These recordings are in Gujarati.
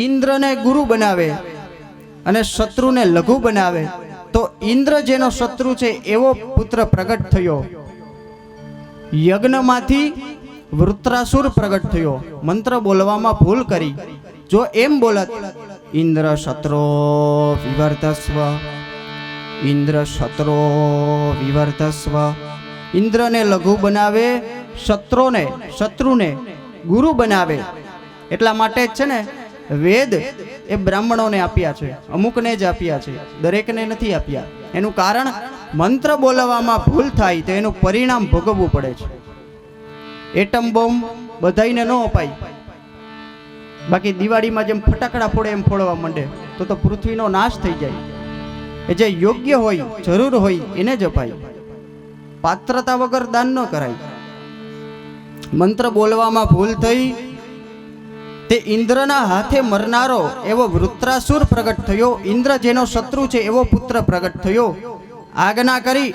ઇન્દ્રને ગુરુ બનાવે અને શત્રુને લઘુ બનાવે તો ઇન્દ્ર જેનો શત્રુ છે એવો પુત્ર પ્રગટ થયો. યજ્ઞમાંથી વૃત્રાસુર પ્રગટ થયો. મંત્ર બોલવામાં ભૂલ કરી. જો એમ બોલત ઇન્દ્ર શત્રો વિવર્તસ્વ, ઇન્દ્ર શત્રો વિવર્તસ્વ, ઇન્દ્રને લઘુ બનાવે, શત્રુને ગુરુ બનાવે. એટલા માટે જ છે ને વેદ એ બ્રાહ્મણોને આપ્યા છે, અમુકને જ આપ્યા છે, દરેકને નથી આપ્યા. એનું કારણ મંત્ર બોલાવવામાં ભૂલ થાય તો એનું પરિણામ ભોગવવું પડે છે. એટમ બોમ્બ બધાઈને ન અપાય. બાકી દિવાળીમાં જેમ ફટાકડા ફોડે એમ ફોડવા માંડે તો પૃથ્વીનો નાશ થઈ જાય. એ જે યોગ્ય હોય, જરૂર હોય એને જ અપાય. પાત્રતા વગર દાન ન કરાય. મંત્ર બોલવામાં ભૂલ થઈ તે ઇન્દ્રના હાથે મરનારો એવો વૃત્રાસુર પ્રગટ થયો. ઇન્દ્ર જેનો શત્રુ છે એવો પુત્ર પ્રગટ થયો. આજ્ઞા કરી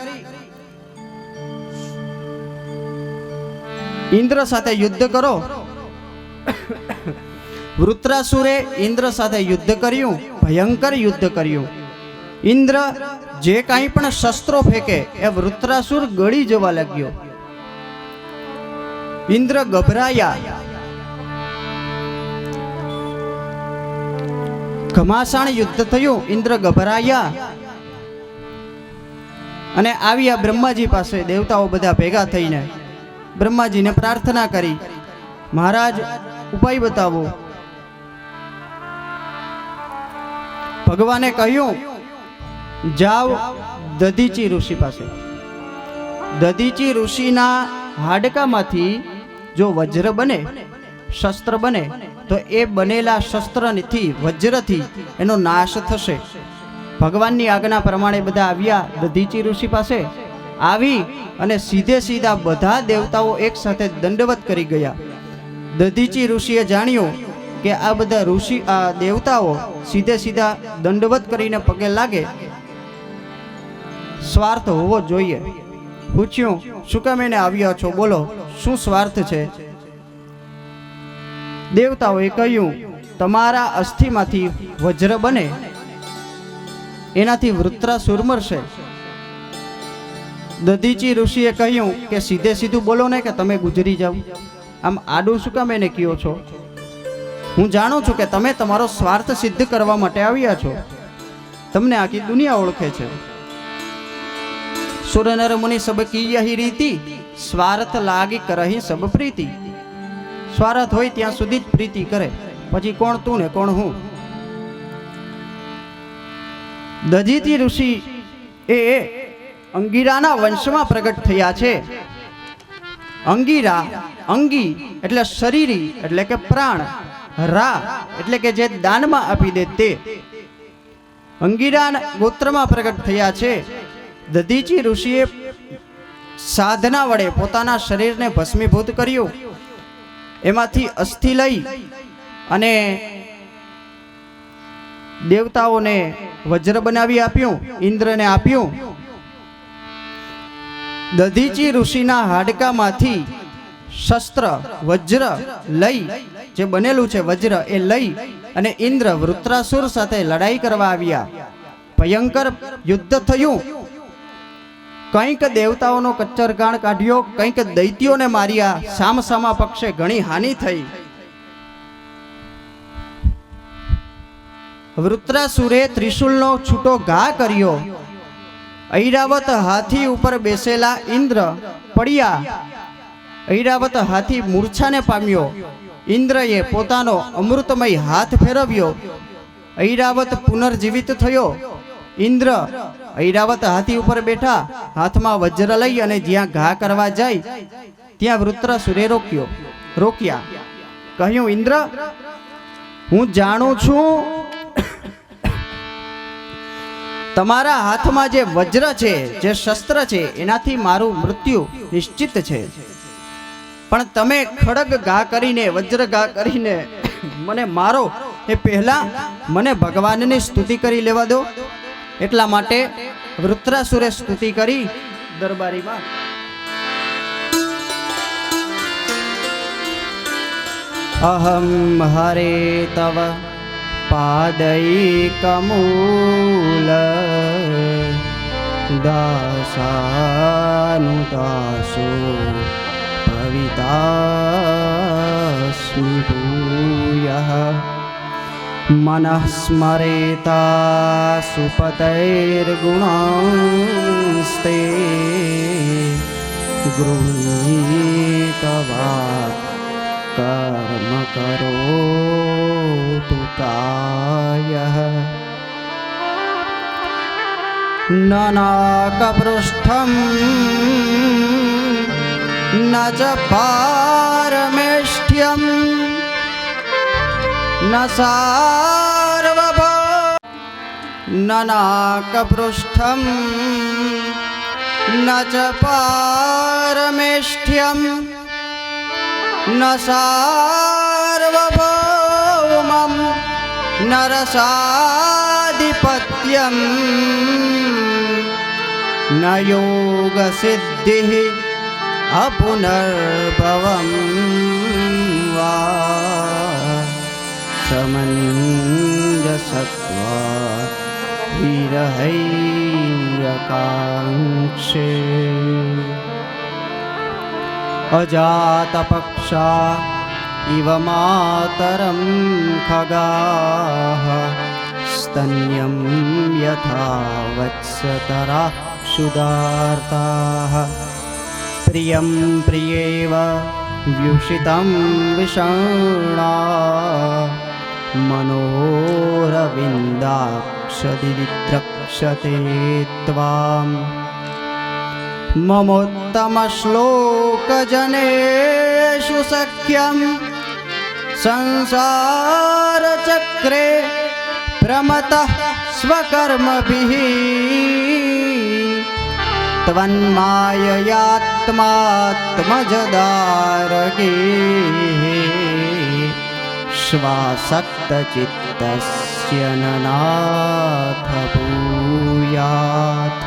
ઇન્દ્ર સાથે યુદ્ધ કરો. વૃત્રાસુરે ઇન્દ્ર સાથે યુદ્ધ કર્યું, ભયંકર યુદ્ધ કર્યું. ઇન્દ્ર જે કાંઈ પણ શસ્ત્રો ફેંકે એ વૃત્રાસુર ગળી જવા લાગ્યો. ઇન્દ્ર ગભરાયા. ઘમાસાણ યુદ્ધ થયું. ઇન્દ્ર ગભરાયા અને આવ્યા બ્રહ્માજી પાસે. દેવતાઓ બધા ભેગા થઈને બ્રહ્માજીને પ્રાર્થના કરી, મહારાજ ઉપાય બતાવો. ભગવાને કહ્યું, જાઓ દધીચી ઋષિ પાસે. દધીચી ઋષિના હાડકામાંથી જો વજ્ર બને, શસ્ત્ર બને, તો એ બનેલા શસ્ત્રથી, વજ્રથી એનો નાશ થશે. ભગવાનની આજ્ઞા પ્રમાણે બધા આવ્યા દધીચી ઋષિ પાસે. આવી અને સીધા બધા દેવતાઓ એક સાથે દંડવત કરી ગયા. દધીચી ઋષિએ જાણ્યું કે આ બધા આ દેવતાઓ સીધા દંડવત કરીને પગે લાગે, સ્વાર્થ હોવો જોઈએ. પૂછ્યું, શું કામ એને આવ્યા છો? બોલો, શું સ્વાર્થ છે? દેવતાઓએ કહ્યું, તમારા અસ્થિમાંથી વજ્ર બને એનાથી વૃત્રાસુર મરશે. દધીચી ઋષિએ કહ્યું કે સીધું બોલો ને કે તમે ગુજરી જાઓ. આમ આડું શું કામ એને કહો છો? હું જાણું છું કે તમે તમારો સ્વાર્થ સિદ્ધ કરવા માટે આવ્યા છો. તમને આખી દુનિયા ઓળખે છે. સુરનર મુનિ સબ કી રીતિ, સ્વાર્થ લાગી કરહી સબ પ્રીતિ. સ્વાર્થ હોય ત્યાં સુધી જ પ્રીતિ કરે, પછી કોણ તું ને કોણ હું. દધીચી ઋષિ એ અંગીરાના વંશમાં પ્રગટ થયા છે. અંગીરા, અંગી એટલે શરીરી એટલે કે પ્રાણ, રા એટલે કે જે દાનમાં આપી દે તે. અંગીરા ગોત્રમાં પ્રગટ થયા છે. દધીચી ઋષિએ સાધના વડે પોતાના શરીરને ભસ્મીભૂત કર્યું. એમાંથી અસ્થિ લઈ અને દેવતાઓને વજ્ર બનાવી આપ્યું, ઇન્દ્રને આપ્યું. દધીચી ઋષિના હાડકામાંથી શસ્ત્ર વજ્ર લઈ, જે બનેલું છે વજ્ર એ લઈ અને ઇન્દ્ર વૃત્રાસુર સાથે લડાઈ કરવા આવ્યા. ભયંકર યુદ્ધ થયું. કંઈક દેવતાઓનો કચ્ચરગાણ કાઢ્યો, કંઈક દૈત્યોને માર્યા. સામસામા પક્ષે ઘણી હાનિ થઈ. વૃત્રાસુરે ત્રિશુલનો છૂટો ઘા કર્યો. ઐરાવત હાથી ઉપર બેસેલા ઇન્દ્ર પડ્યા. ઐરાવત હાથી મૂર્છાને પામ્યો. ઇન્દ્રએ પોતાનો અમૃતમય હાથ ફેરવ્યો. ઐરાવત પુનર્જીવિત થયો. ઇન્દ્ર ઐરાવત હાથી ઉપર બેઠા, હાથમાં વજ્ર લઈ અને જ્યાં ઘા કરવા જાય ત્યાં વૃત્રાસુરે રોક્યા. કહ્યું, ઇન્દ્ર, હું જાણું છું તમારા હાથમાં જે વજ્ર છે, જે શસ્ત્ર છે, એનાથી મારું મૃત્યુ નિશ્ચિત છે. પણ તમે ખડગ ઘા કરીને, વજ્ર ઘા કરીને મને મારો એ પહેલા મને ભગવાનની સ્તુતિ કરી લેવા દો. એટલા માટે વૃત્રાસુરે સ્તુતિ કરી દરબારીમાં. અહમ હરે તવ पादैकमूल दासानुदासो भवितास्मि भूयः मनः स्मरेता सुपतैर्गुणांस्ते गृहीतवा कर्म करोतु कायः न नाकपृष्ठं न च पारमेष्ठ्यं न सार्वभौम न नाकपृष्ठं न च पारमेष्ठ्यं न सार्वभौमं न रसाधिपत्यं न योगसिद्धिः अपुनर्भवं वा समञ्जसत्वा विरहैरकाङ्क्षे अजातपक्षा इव मातरं खगाः स्तन्यं यथा वत्सतरा क्षुधार्ताः प्रियं प्रियेव व्युषितं विषण्णा मनोरविन्दाक्षदिद्रक्षते त्वाम् ममोत्तमश्लोकजनेषु सख्यं संसारचक्रे प्रमतः स्वकर्मभिः त्वन्माययात्मात्मजदारगे श्वासक्तचित्तस्य न नाथ भूयात्।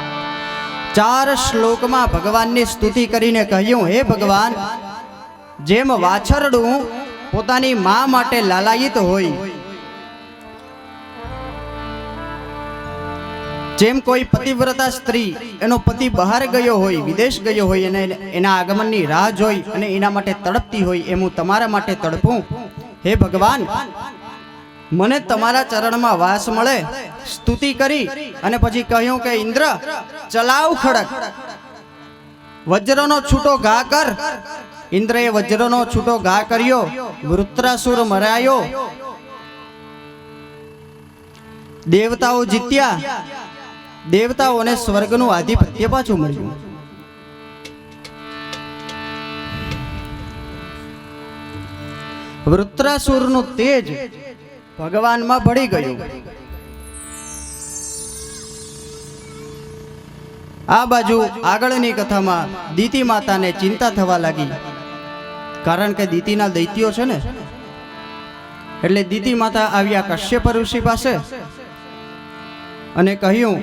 चार श्लोक में भगवान ने स्तुति करीने कह્યું, हे भगवान, जेम वाछरडું પોતાની માં માટે લાલાયિત હોય, જેમ કોઈ પતિવ્રતા સ્ત્રી એનો પતિ બહાર ગયો હોય, વિદેશ ગયો હોય અને એના આગમનની રાહ જોઈ અને એના માટે તડપતી હોય, એમ હું તમારા માટે તડપું. હે ભગવાન, મને તમારા ચરણમાં વાસ મળે. સ્તુતિ કરી અને પછી કહ્યું કે ઇન્દ્ર, ચલાવ ખડક, વજ્રનો છૂટો ઘા કર. ઇન્દ્રએ વજ્રનો છૂટો ઘા કર્યો, વૃત્રાસુર મરાયો, દેવતાઓ જીત્યા, દેવતાઓને સ્વર્ગનું આધિપત્ય પાછું મળ્યું. વૃત્રાસુરનું તેજ ભગવાનમાં ભળી ગયું. આ બાજુ આગળની કથામાં દિતિ માતાને ચિંતા થવા લાગી, કારણ કે દિતિના દૈત્યો છે ને. એટલે દિતિ માતા આવ્યા કશ્યપ ઋષિ પાસે અને કહ્યું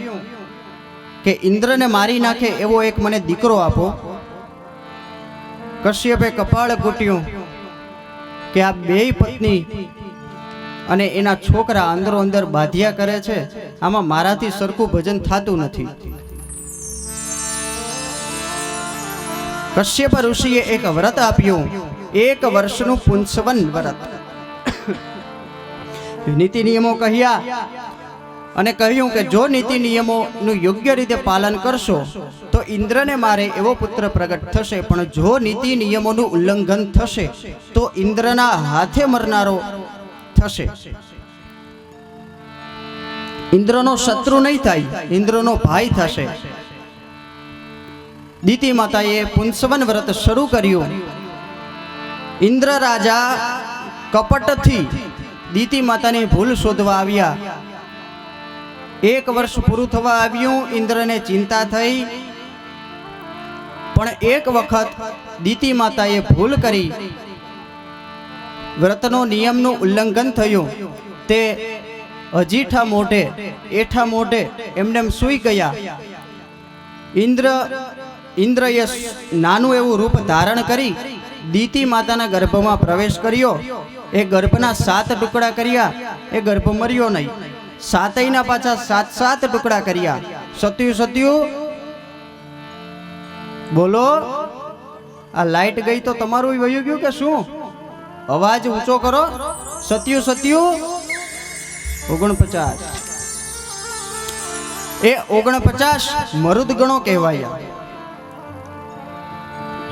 કે ઇન્દ્રને મારી નાખે એવો એક મને દીકરો આપો. કશ્યપે કપાળ કૂટ્યું કે આ બેય પત્ની અને એના છોકરા અંદરો અંદર બાધ્યા કરે છે, આમાં મારાથી સરખું ભજન થતું નથી. કશ્યપ ઋષિએ એક વ્રત આપ્યું, 1 વર્ષનું પુંસવન વ્રત. નીતિ નિયમો કહ્યા અને કહ્યું કે જો નીતિ નિયમોનું યોગ્ય રીતે પાલન કરશો તો ઇન્દ્રને મારે એવો પુત્ર પ્રગટ થશે, પણ જો નીતિ નિયમોનું ઉલ્લંઘન થશે તો ઇન્દ્રના હાથે મરનારો થશે. ઇન્દ્રનો શત્રુ નહીં થાય, ઇન્દ્રનો ભાઈ થશે. દિતિ માતાએ પુંસવન વ્રત શરૂ કર્યું. ઇન્દ્ર રાજા કપટથી દિતિ માતાની ભૂલ શોધવા આવ્યા. 1 વર્ષ પૂરું થવા આવ્યું, ઇન્દ્રને ચિંતા થઈ. પણ એક વખત દિતિ માતાએ ભૂલ કરી, વ્રતનો નિયમનું ઉલ્લંઘન થયું. તે અજીઠા મોઢે એઠા મોઢે એમને સૂઈ ગયા. ઇન્દ્રએ નાનું એવું રૂપ ધારણ કરી દિતિ માતાના ગર્ભમાં પ્રવેશ કર્યો એ ગર્ભના 7 ટુકડા કર્યા, એ ગર્ભ મર્યો નહીં. 7ના પાછા 7 ટુકડા કર્યા. સત્યું બોલો. આ લાઈટ ગઈ તો તમારું વયું ગયું કે શું? અવાજ ઊંચો કરો. સત્યું 49. એ 49 મરુદ ગણો કહેવાય.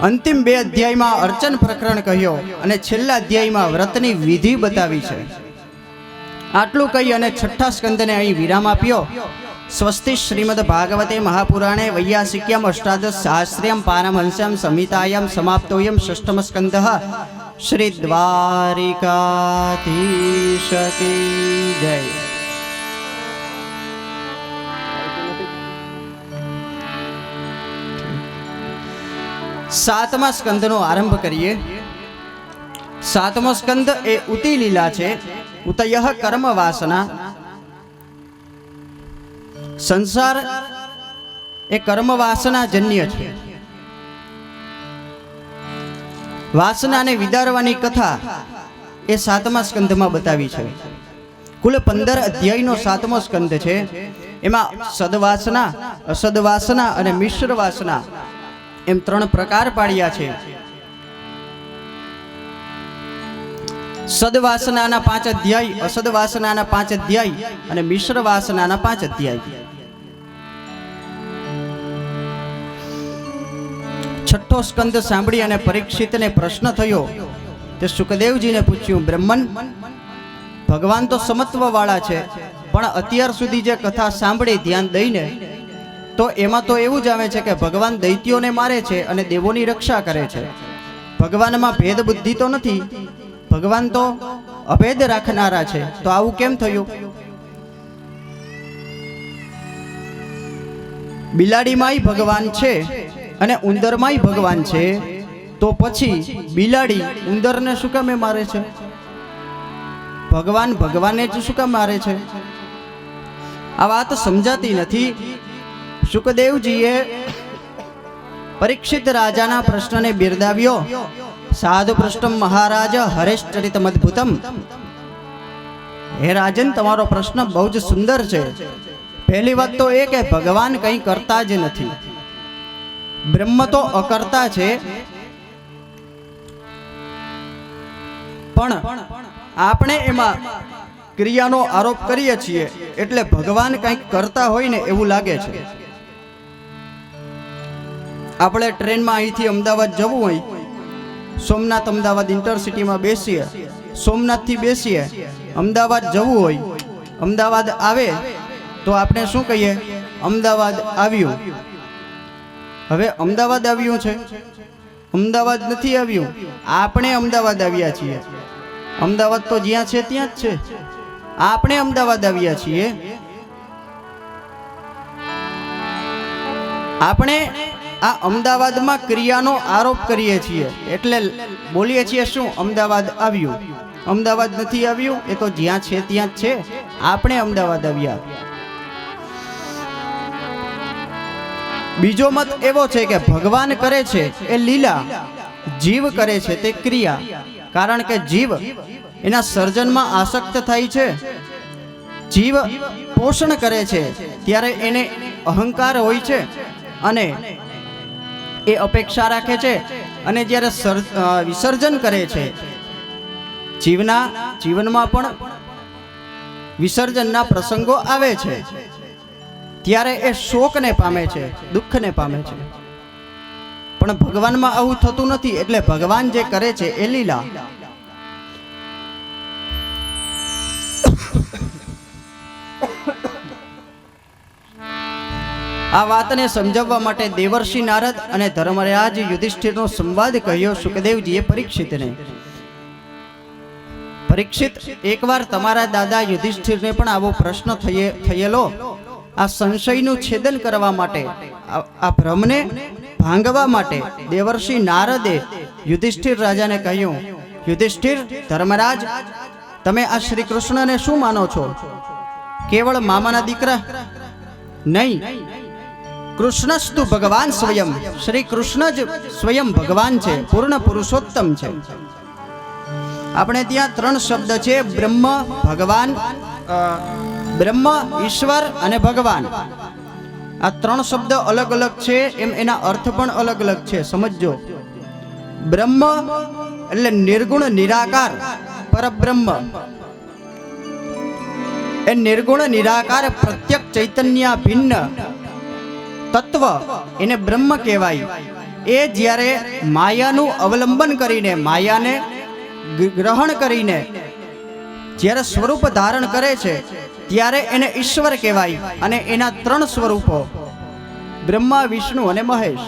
અંતિમ 2 અધ્યાયમાં અર્ચન પ્રકરણ કહ્યો અને છેલ્લા અધ્યાયમાં વ્રતની વિધિ બતાવી છે. આટલું કહી અને 6ઠા સ્કંદને અહીં વિરામ આપ્યો. સ્વસ્તિ શ્રીમદ ભાગવતે મહાપુરાણે વૈયાસિક્યામ અષ્ટાદશ સહસ્ર્યામ પારમહંસ્યામ સંહિતાયામ સમાપ્તોયમ 6ઠમ સ્કંદઃ. શ્રી દ્વારિકાધીશ કી જય. સાતમા સ્કંદનો આરંભ કરીએ. સાતમો સ્કંદ એ ઉતિ લીલા છે. ઉતયઃ કર્મ વાસના. સંસાર એ કર્મ વાસના જન્ય છે. વાસનાને વિદારવાની કથા એ સાતમા સ્કંદમાં બતાવી છે. કુલ 15 અધ્યાયનો સાતમો સ્કંદ છે. એમાં સદવાસના, અસદવાસના અને મિશ્ર વાસના એમ 3 પ્રકાર પાડ્યા છે. સદવાસનાના 5 અધ્યાય, અસદવાસનાના 5 અધ્યાય અને મિશ્ર વાસનાના 5 અધ્યાય. 6ઠ્ઠો સ્કંદ સાંભળી અને પરીક્ષિતને પ્રશ્ન થયો. તે સુખદેવજીને પૂછ્યું, બ્રહ્મન, ભગવાન તો સમત્વ વાળા છે, પણ અત્યાર સુધી જે કથા સાંભળી ધ્યાન દઈને, તો એમાં તો એવું જ આવે છે કે ભગવાન દૈત્યોને મારે છે અને દેવોની રક્ષા કરે છે. ભગવાનમાં ભેદ બુદ્ધિ તો નથી, ભગવાન તો અભેદ રાખનારા છે. તો આવું કેમ થયું? બિલાડીમાંય ભગવાન છે અને ઉંદરમાંય ભગવાન છે, તો પછી બિલાડી ઉંદરને શું કામ મારે છે? ભગવાન ભગવાનને જ શું કામ મારે છે? આ વાત સમજાતી નથી. સુખદેવજીએ પરીક્ષિત રાજાના પ્રશ્નને બિરદાવ્યો. સાધુ પૃષ્ઠમ મહારાજ હરેશ્ચરિતમ અદ્ભુતમ. હે રાજન, તમારો પ્રશ્ન બહુ જ સુંદર છે. પહેલી વાત તો એ કે ભગવાન કંઈ કરતા જ નથી. બ્રહ્મ તો અકર્તા છે, પણ આપણે એમાં ક્રિયાનો આરોપ કરીએ છીએ એટલે ભગવાન કંઈક કરતા હોય ને એવું લાગે છે. આપણે ટ્રેનમાં અહીંથી અમદાવાદ જવું હોય, સોમનાથ અમદાવાદ ઇન્ટરસિટીમાં બેસીએ, સોમનાથથી બેસીએ, અમદાવાદ જવું હોય, અમદાવાદ આવે તો આપણે શું કહીએ? અમદાવાદ આવ્યું. હવે અમદાવાદ આવ્યું છે, અમદાવાદ નથી આવ્યું. આપણે અમદાવાદ આવ્યા છીએ. અમદાવાદ તો જ્યાં છે ત્યાં જ છે. આપણે અમદાવાદ આવ્યા છીએ. આપણે આ અમદાવાદમાં ક્રિયાનો આરોપ કરીએ છીએ એટલે બોલીએ છીએ શું? અમદાવાદ આવ્યું. અમદાવાદ નથી આવ્યું, એ તો જ્યાં છે ત્યાં જ છે. આપણે અમદાવાદ આવ્યા. બીજો મત એવો છે કે ભગવાન કરે છે એ લીલા, જીવ કરે છે તે ક્રિયા. કારણ કે જીવ એના સર્જનમાં આસક્ત થાય છે. જીવ પોષણ કરે છે ત્યારે એને અહંકાર હોય છે અને એ અપેક્ષા રાખે છે, અને જ્યારે વિસર્જન કરે છે, જીવનમાં પણ વિસર્જનના પ્રસંગો આવે છે, ત્યારે એ શોકને પામે છે, દુઃખને પામે છે. પણ ભગવાનમાં આવું થતું નથી. એટલે ભગવાન જે કરે છે એ લીલા. આ વાતને સમજાવવા માટે દેવર્ષિ નારદ અને ધર્મરાજ યુધિષ્ઠિરનો સંવાદ કહ્યો સુખદેવજીએ પરીક્ષિતને. પરીક્ષિત, એકવાર તમારા દાદા યુધિષ્ઠિરને પણ આવો પ્રશ્ન થયેલો. આ સંશયનું છેદન કરવા માટે, આ ભ્રમને ભાંગવા માટે દેવર્ષિ નારદે યુધિષ્ઠિર રાજાને કહ્યું, યુધિષ્ઠિર, ધર્મરાજ, તમે આ શ્રી કૃષ્ણને શું માનો છો? કેવળ મામાના દીકરા? નહીં, કૃષ્ણસ્તુ ભગવાન સ્વયં. શ્રી કૃષ્ણ જ સ્વયં ભગવાન છે, પૂર્ણ પુરુષોત્તમ છે. આપણે ત્યાં ત્રણ શબ્દ છે, બ્રહ્મ, ભગવાન, બ્રહ્મ ઈશ્વર અને ભગવાન. આ ત્રણ શબ્દ અલગ અલગ છે, એમ એના અર્થ પણ અલગ અલગ છે. સમજો, બ્રહ્મ એટલે નિર્ગુણ નિરાકાર પરબ્રહ્મ. એ નિર્ગુણ નિરાકાર પ્રત્યેક ચૈતન્ય ભિન્ન તત્વ એને બ્રહ્મ કહેવાય. એ જ્યારે માયાનું અવલંબન કરીને, માયાને ગ્રહણ કરીને જ્યારે સ્વરૂપ ધારણ કરે છે ત્યારે એને ઈશ્વર કહેવાય. અને એના ત્રણ સ્વરૂપો બ્રહ્મા, વિષ્ણુ અને મહેશ.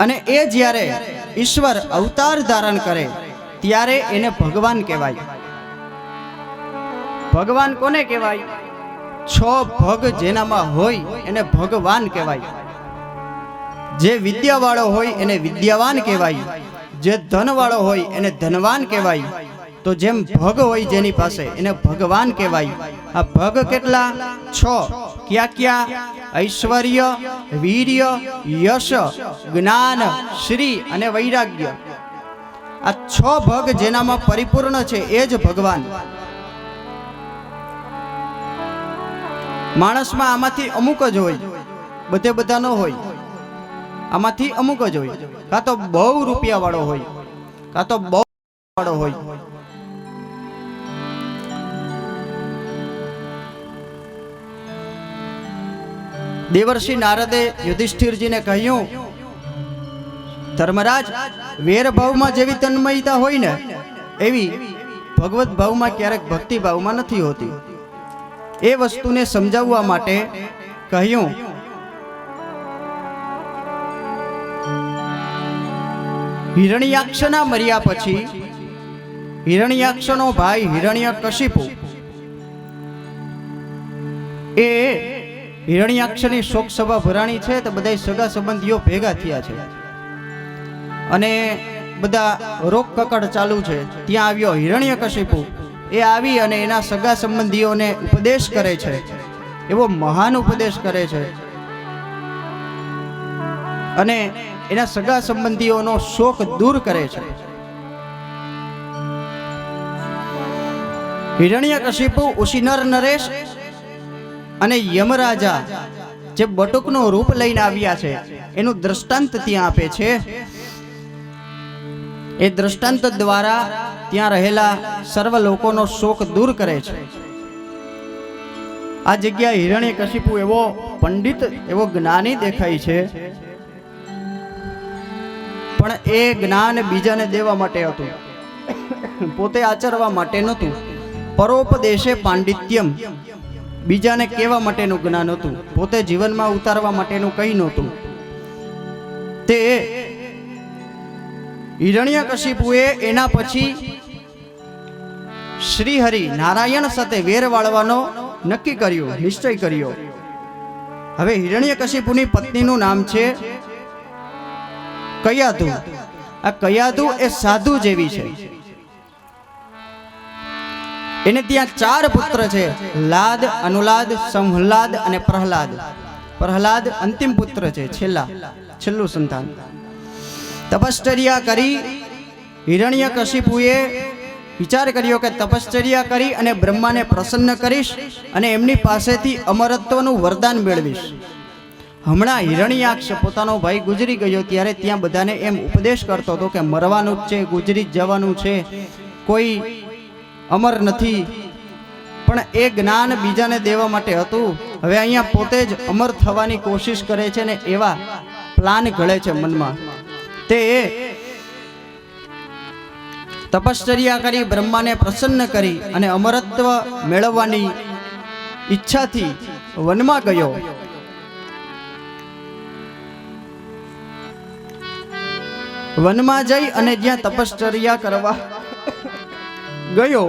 અને એ જ્યારે ઈશ્વર અવતાર ધારણ કરે ત્યારે એને ભગવાન કહેવાય. ભગવાન કોને કહેવાય? 6 ભગ જેનામાં હોય એને ભગવાન કહેવાય. જે વિદ્યાવાળો હોય એને વિદ્યાવાન કહેવાય. જે ધનવાળો હોય એને ધનવાન કહેવાય. તો જેમ ભગ હોય જેની પાસે એને ભગવાન કહેવાય. આ ભગ કેટલા? 6. ક્યાં ક્યાં? ઐશ્વર્ય, વીર્ય, યશ, જ્ઞાન, શ્રી અને વૈરાગ્ય. આ 6 ભગ જેનામાં પરિપૂર્ણ છે એ જ ભગવાન. માણસમાં આમાંથી અમુક જ હોય, બધે બધા ન હોય. આમાંથી અમુક જ હોય. કાં તો બહુ રૂપિયા વાળો હોય, કાં તો બહુ વાળો હોય. દેવર્ષિ નારદે યુધિષ્ઠિરજીને કહ્યું, ધર્મરાજ, વેર ભાવમાં જેવી તન્મયતા હોય ને એવી ભગવત ભાવમાં ક્યારેક ભક્તિ ભાવમાં નથી હોતી. એ વસ્તુને સમજાવવા માટે કહ્યું, હિરણ્યાક્ષના મર્યા પછી હિરણ્યાક્ષનો ભાઈ હિરણ્યકશિપુ એ હિરણ્યાક્ષની શોક સભા ભરાણી છે. તો બધા સગા સંબંધીઓ ભેગા થયા છે અને બધા રોક કકડ ચાલુ છે. ત્યાં આવ્યો હિરણ્યકશિપુ. એ આવી અને એના સગા સંબંધીઓને ઉપદેશ કરે છે. એવો મહાન ઉપદેશ કરે છે અને એના સગા સંબંધીઓનો શોક દૂર કરે છે. હિરણ્યકશિપુ, ઉશિનર નરેશ અને યમરાજા જે બટુકનું રૂપ લઈને આવ્યા છે એનું દ્રષ્ટાંત ત્યાં આપે છે. એ દ્રષ્ટાંત દ્વારા ત્યાં રહેલા સર્વ લોકોનો શોક દૂર કરે છે. આ જગ્યાએ હિરણ્યકશિપુ એવો પંડિત, એવો જ્ઞાની દેખાય છે, પણ એ જ્ઞાન બીજાને દેવા માટે હતું, પોતે આચરવા માટે નહોતું. પરોપદેશે પાંડિત્યમ, બીજાને કહેવા માટેનું જ્ઞાન હતું, પોતે જીવનમાં ઉતારવા માટેનું કંઈ નહોતું. તે હિરણ્યકશિપુએ એના પછી શ્રી હરિ નારાયણ સાથે વેર વાળવાનો નક્કી કર્યું, નિશ્ચય કર્યો. હવે હિરણ્યકશિપુની પત્નીનું નામ છે કયાધુ. આ કયાધુ એ સાધુ જેવી છે. એને ત્યાં 4 પુત્ર છે, લાદ, અનુલાદ, સંહલાદ અને પ્રહલાદ. પ્રહલાદ અંતિમ પુત્ર છે, છેલ્લું સંતાન. તપશ્ચર્યા કરી હિરણ્યકશિપુએ વિચાર કર્યો કે તપશ્ચર્યા કરી અને બ્રહ્માને પ્રસન્ન કરીશ અને એમની પાસેથી અમરત્વનું વરદાન મેળવીશ. હમણાં હિરણ્યાક્ષ પોતાનો ભાઈ ગુજરી ગયો ત્યારે ત્યાં બધાને એમ ઉપદેશ કરતો હતો કે મરવાનું જ છે, ગુજરી જ જવાનું છે, કોઈ અમર નથી. પણ એ જ્ઞાન બીજાને દેવા માટે હતું. હવે અહીંયા પોતે જ અમર થવાની કોશિશ કરે છે ને એવા પ્લાન ઘડે છે મનમાં. તે તપશ્ચર્યા કરી બ્રહ્માને પ્રસન્ન કરી અને અમરત્વ મેળવવાની ઈચ્છાથી વનમાં ગયો. વનમાં જઈ અને જ્યાં તપશ્ચર્યા કરવા ગયો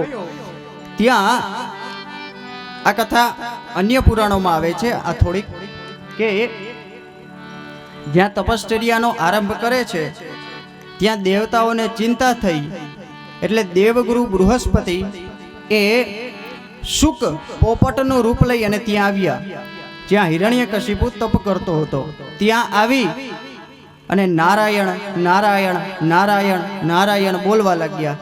ત્યાં આ કથા અન્ય પુરાણોમાં આવે છે. આ થોડીક કે જ્યાં તપશ્ચર્યાનો આરંભ કરે છે ત્યાં દેવતાઓને ચિંતા થઈ, એટલે દેવગુરુ બૃહસ્પતિ એ શુક પોપટનું રૂપ લઈ અને ત્યાં આવ્યા. જ્યાં હિરણ્યકશિપુ તપ કરતો હતો ત્યાં આવી અને નારાયણ નારાયણ નારાયણ નારાયણ બોલવા લાગ્યા.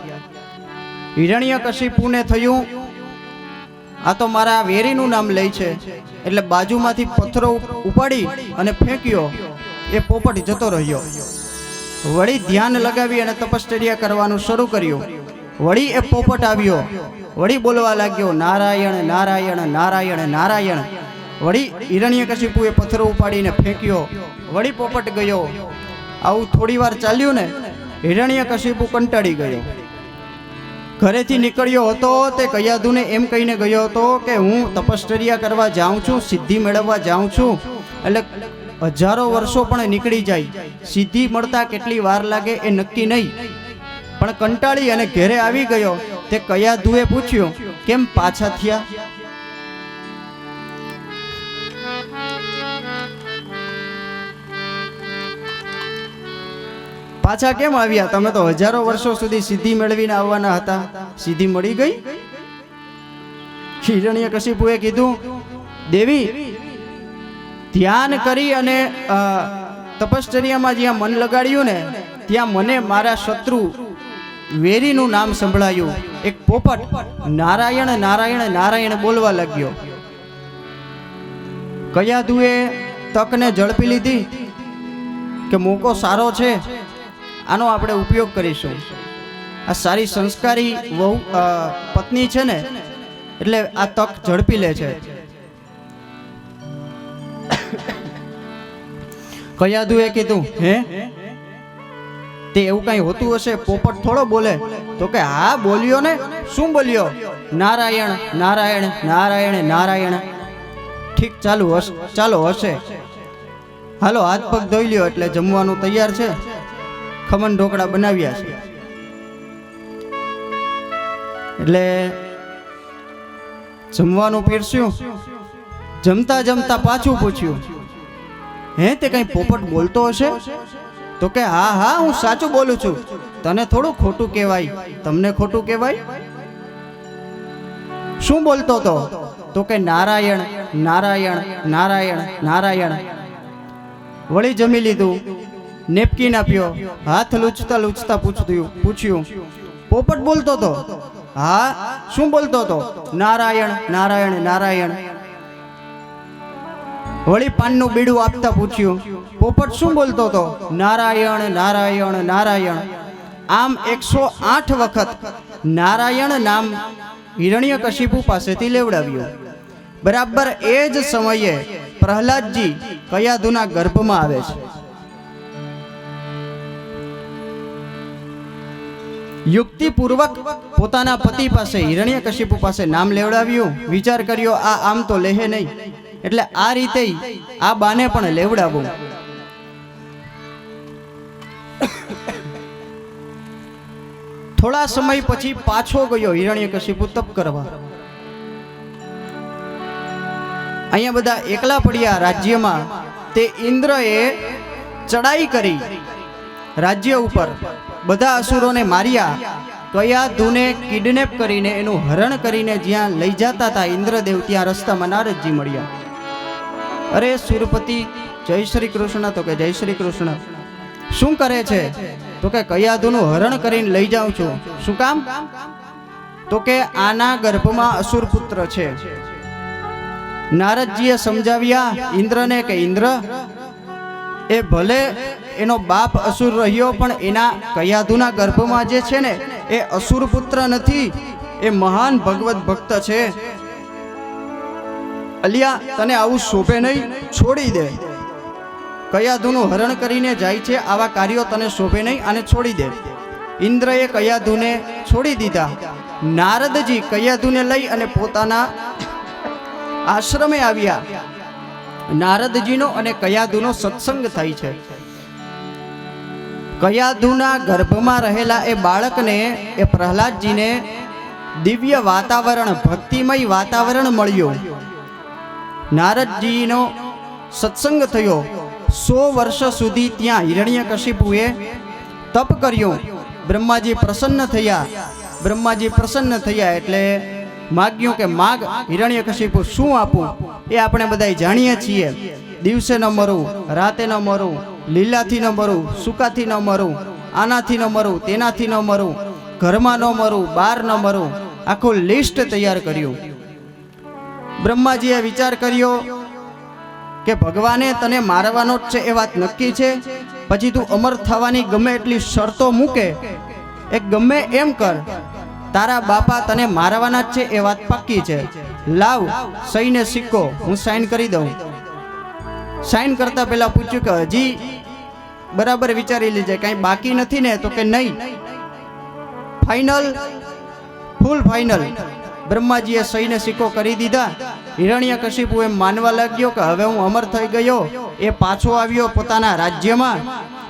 હિરણ્યકશિપુને થયું આ તો મારા વેરીનું નામ લે છે, એટલે બાજુમાંથી પથ્થરો ઉપાડી અને ફેંક્યો. એ પોપટ જતો રહ્યો. વળી ધ્યાન લગાવી અને તપશ્ચર્યા કરવાનું શરૂ કર્યું. વળી એ પોપટ આવ્યો, વળી બોલવા લાગ્યો નારાયણ નારાયણ નારાયણ નારાયણ. વળી હિરણ્યકશિપુએ પથ્થરો ઉપાડીને ફેંક્યો. વળી પોપટ ગયો. આવું થોડી વાર ચાલ્યું ને હિરણ્યકશિપુ કંટાળી ગયો. ઘરેથી નીકળ્યો હતો તે કયાધુને એમ કહીને ગયો હતો કે હું તપશ્ચર્યા કરવા જાઉં છું, સિદ્ધિ મેળવવા જાઉં છું. એટલે હજારો વર્ષો પણ નીકળી જાય, સિદ્ધિ મળતા કેટલી વાર લાગે એ નક્કી નહીં. પણ કંટાળી અને ઘેરે આવી ગયો. તે કયાધુએ પૂછ્યું કેમ પાછા થયા? પાછા કેમ આવ્યા? તમે તો હજારો વર્ષો સુધી સિદ્ધિ મેળવીને આવવાના હતા, સિદ્ધિ મળી ગઈ? હિરણ્યકશિપુએ કીધું દેવી, ધ્યાન કરી અને તપશ્ચર્યામાં જ્યાં મન લગાડ્યું ને ત્યાં મને મારા શત્રુ વેરીનું નામ સંભળાયું. એક પોપટ નારાયણ નારાયણ નારાયણ બોલવા લાગ્યો. કયાધુએ તકને ઝડપી લીધી કે મોકો સારો છે, આનો આપણે ઉપયોગ કરીશું. આ સારી સંસ્કારી વહુ પત્ની છે ને, એટલે આ તક ઝડપી લે છે. કયાધુએ કીધું હે તે એવું કઈ હોતું હશે? પોપટ થોડો બોલે. તો કે હા બોલ્યો ને. શું બોલ્યો? નારાયણ નારાયણ નારાયણ નારાયણ. ઠીક, ચાલો હશે. હાલો હાથ પગ ધોઈ લ્યો. એટલે જમવાનું તૈયાર છે. ખમણ ઢોકળા બનાવ્યા છે. એટલે જમવાનું પીરસ્યું. જમતા જમતા પાછું પૂછ્યું હે તે કઈ પોપટ બોલતો હશે? તો કે હા હા હું સાચું બોલું છું. તને થોડું ખોટું કહેવાય? તમને ખોટું કહેવાય? શું બોલતો તો? તો કે નારાયણ નારાયણ નારાયણ નારાયણ. વળી જમી લીધું, નેપકીન આપ્યો, હાથ લૂછતા લૂછતા પૂછ્યું પોપટ બોલતો તો? હા. શું બોલતો તો? નારાયણ નારાયણ નારાયણ. વળી પાનનું બીડું આપતા પૂછ્યું પોપટ શું બોલતો તો? નારાયણ નારાયણ નારાયણ. આમ 108 વખત નારાયણ નામ હિરણ્યકશિપુ પાસેથી લેવડાવ્યું. બરાબર એ જ સમયે પ્રહલાદજી કયાધુના ગર્ભમાં આવે છે. યુક્તિપૂર્વક પોતાના પતિ પાસે હિરણ્યકશિપુ પાસે નામ લેવડાવ્યું. વિચાર કર્યો આ આમ તો લેહે નહીં, એટલે આ રીતે આ બાને પણ લેવડાવું. થોડા સમય પછી પાછો ગયો હિરણ્યકશિપુ તપ કરવા. અહીંયા બધા એકલા પડ્યા રાજ્યમાં. તે ઇન્દ્રએ ચડાઈ કરી રાજ્ય ઉપર, બધા અસુરોને માર્યા. કયાધુને કિડનેપ કરીને એનું હરણ કરીને જ્યાં લઈ જતા હતા ઇન્દ્રદેવ, ત્યાં રસ્તામાં નારદજી મળ્યા. અરે સુરપતિ, જય શ્રી કૃષ્ણ. તો કે જય શ્રી કૃષ્ણ. શું કરે છે? તો કે કયાધુનું હરણ કરીને લઈ જાઉં છું. શું કામ? તો કે આના ગર્ભમાં અસુર પુત્ર છે. નારદજીએ સમજાવ્યા ઇન્દ્રને કે ઇન્દ્ર, એ ભલે એનો બાપ અસુર રહ્યો, પણ એના કયાધુના ગર્ભમાં જે છે ને એ અસુર પુત્ર નથી, એ મહાન ભગવત ભક્ત છે. અલિયા, તને આવું શોભે નહીં, છોડી દે. કયાધુનું હરણ કરીને જાય છે, આવા કાર્યો તને શોભે નહીં, આને છોડી દે. ઇન્દ્રએ કયાધુને છોડી દીધા. નારદજી કયાધુને લઈ અને પોતાના આશ્રમે આવ્યા. નારદજીનો અને કયાધુનો સત્સંગ થાય છે. કયાધુના ગર્ભમાં રહેલા એ બાળકને, એ પ્રહલાદજીને દિવ્ય વાતાવરણ, ભક્તિમય વાતાવરણ મળ્યું. નારદજીનો સત્સંગ થયો. 100 વર્ષ સુધી ત્યાં હિરણ્યકશિપુએ તપ કર્યું. બ્રહ્માજી પ્રસન્ન થયા. બ્રહ્માજી પ્રસન્ન થયા એટલે માગ્યું કે માગ હિરણ્યકશિપુ, શું આપું? એ આપણે બધા જાણીએ છીએ. દિવસે ન મરું, રાતે ન મરું, લીલાથી ન મરું, સૂકાથી ન મરું, આનાથી ન મરું, તેનાથી ન મરું, ઘરમાં ન મરું, બહાર ન મરું, આખું લિસ્ટ તૈયાર કર્યું. બ્રહ્માજીએ વિચાર કર્યો કે ભગવાને તને મારવાનો જ છે એ વાત નક્કી છે, પછી તું અમર થવાની ગમે એટલી શરતો મૂકે, એ ગમે એમ કર, તારા બાપા તને મારવાના જ છે એ વાત પાક્કી છે. લાવ સહીને સિક્કો, હું સાઈન કરી દઉં. સાઈન કરતા પહેલા પૂછ્યું કે હજી બરાબર વિચારી લેજે, કાંઈ બાકી નથી ને? તો કે નહીં, ફાઇનલ, ફૂલ ફાઇનલ. બ્રહ્માજીએ સહીને સિક્કો કરી દીધા. હિરણ્યકશિપુ એમ માનવા લાગ્યો કે હવે હું અમર થઈ ગયો. એ પાછો આવ્યો પોતાના રાજ્યમાં.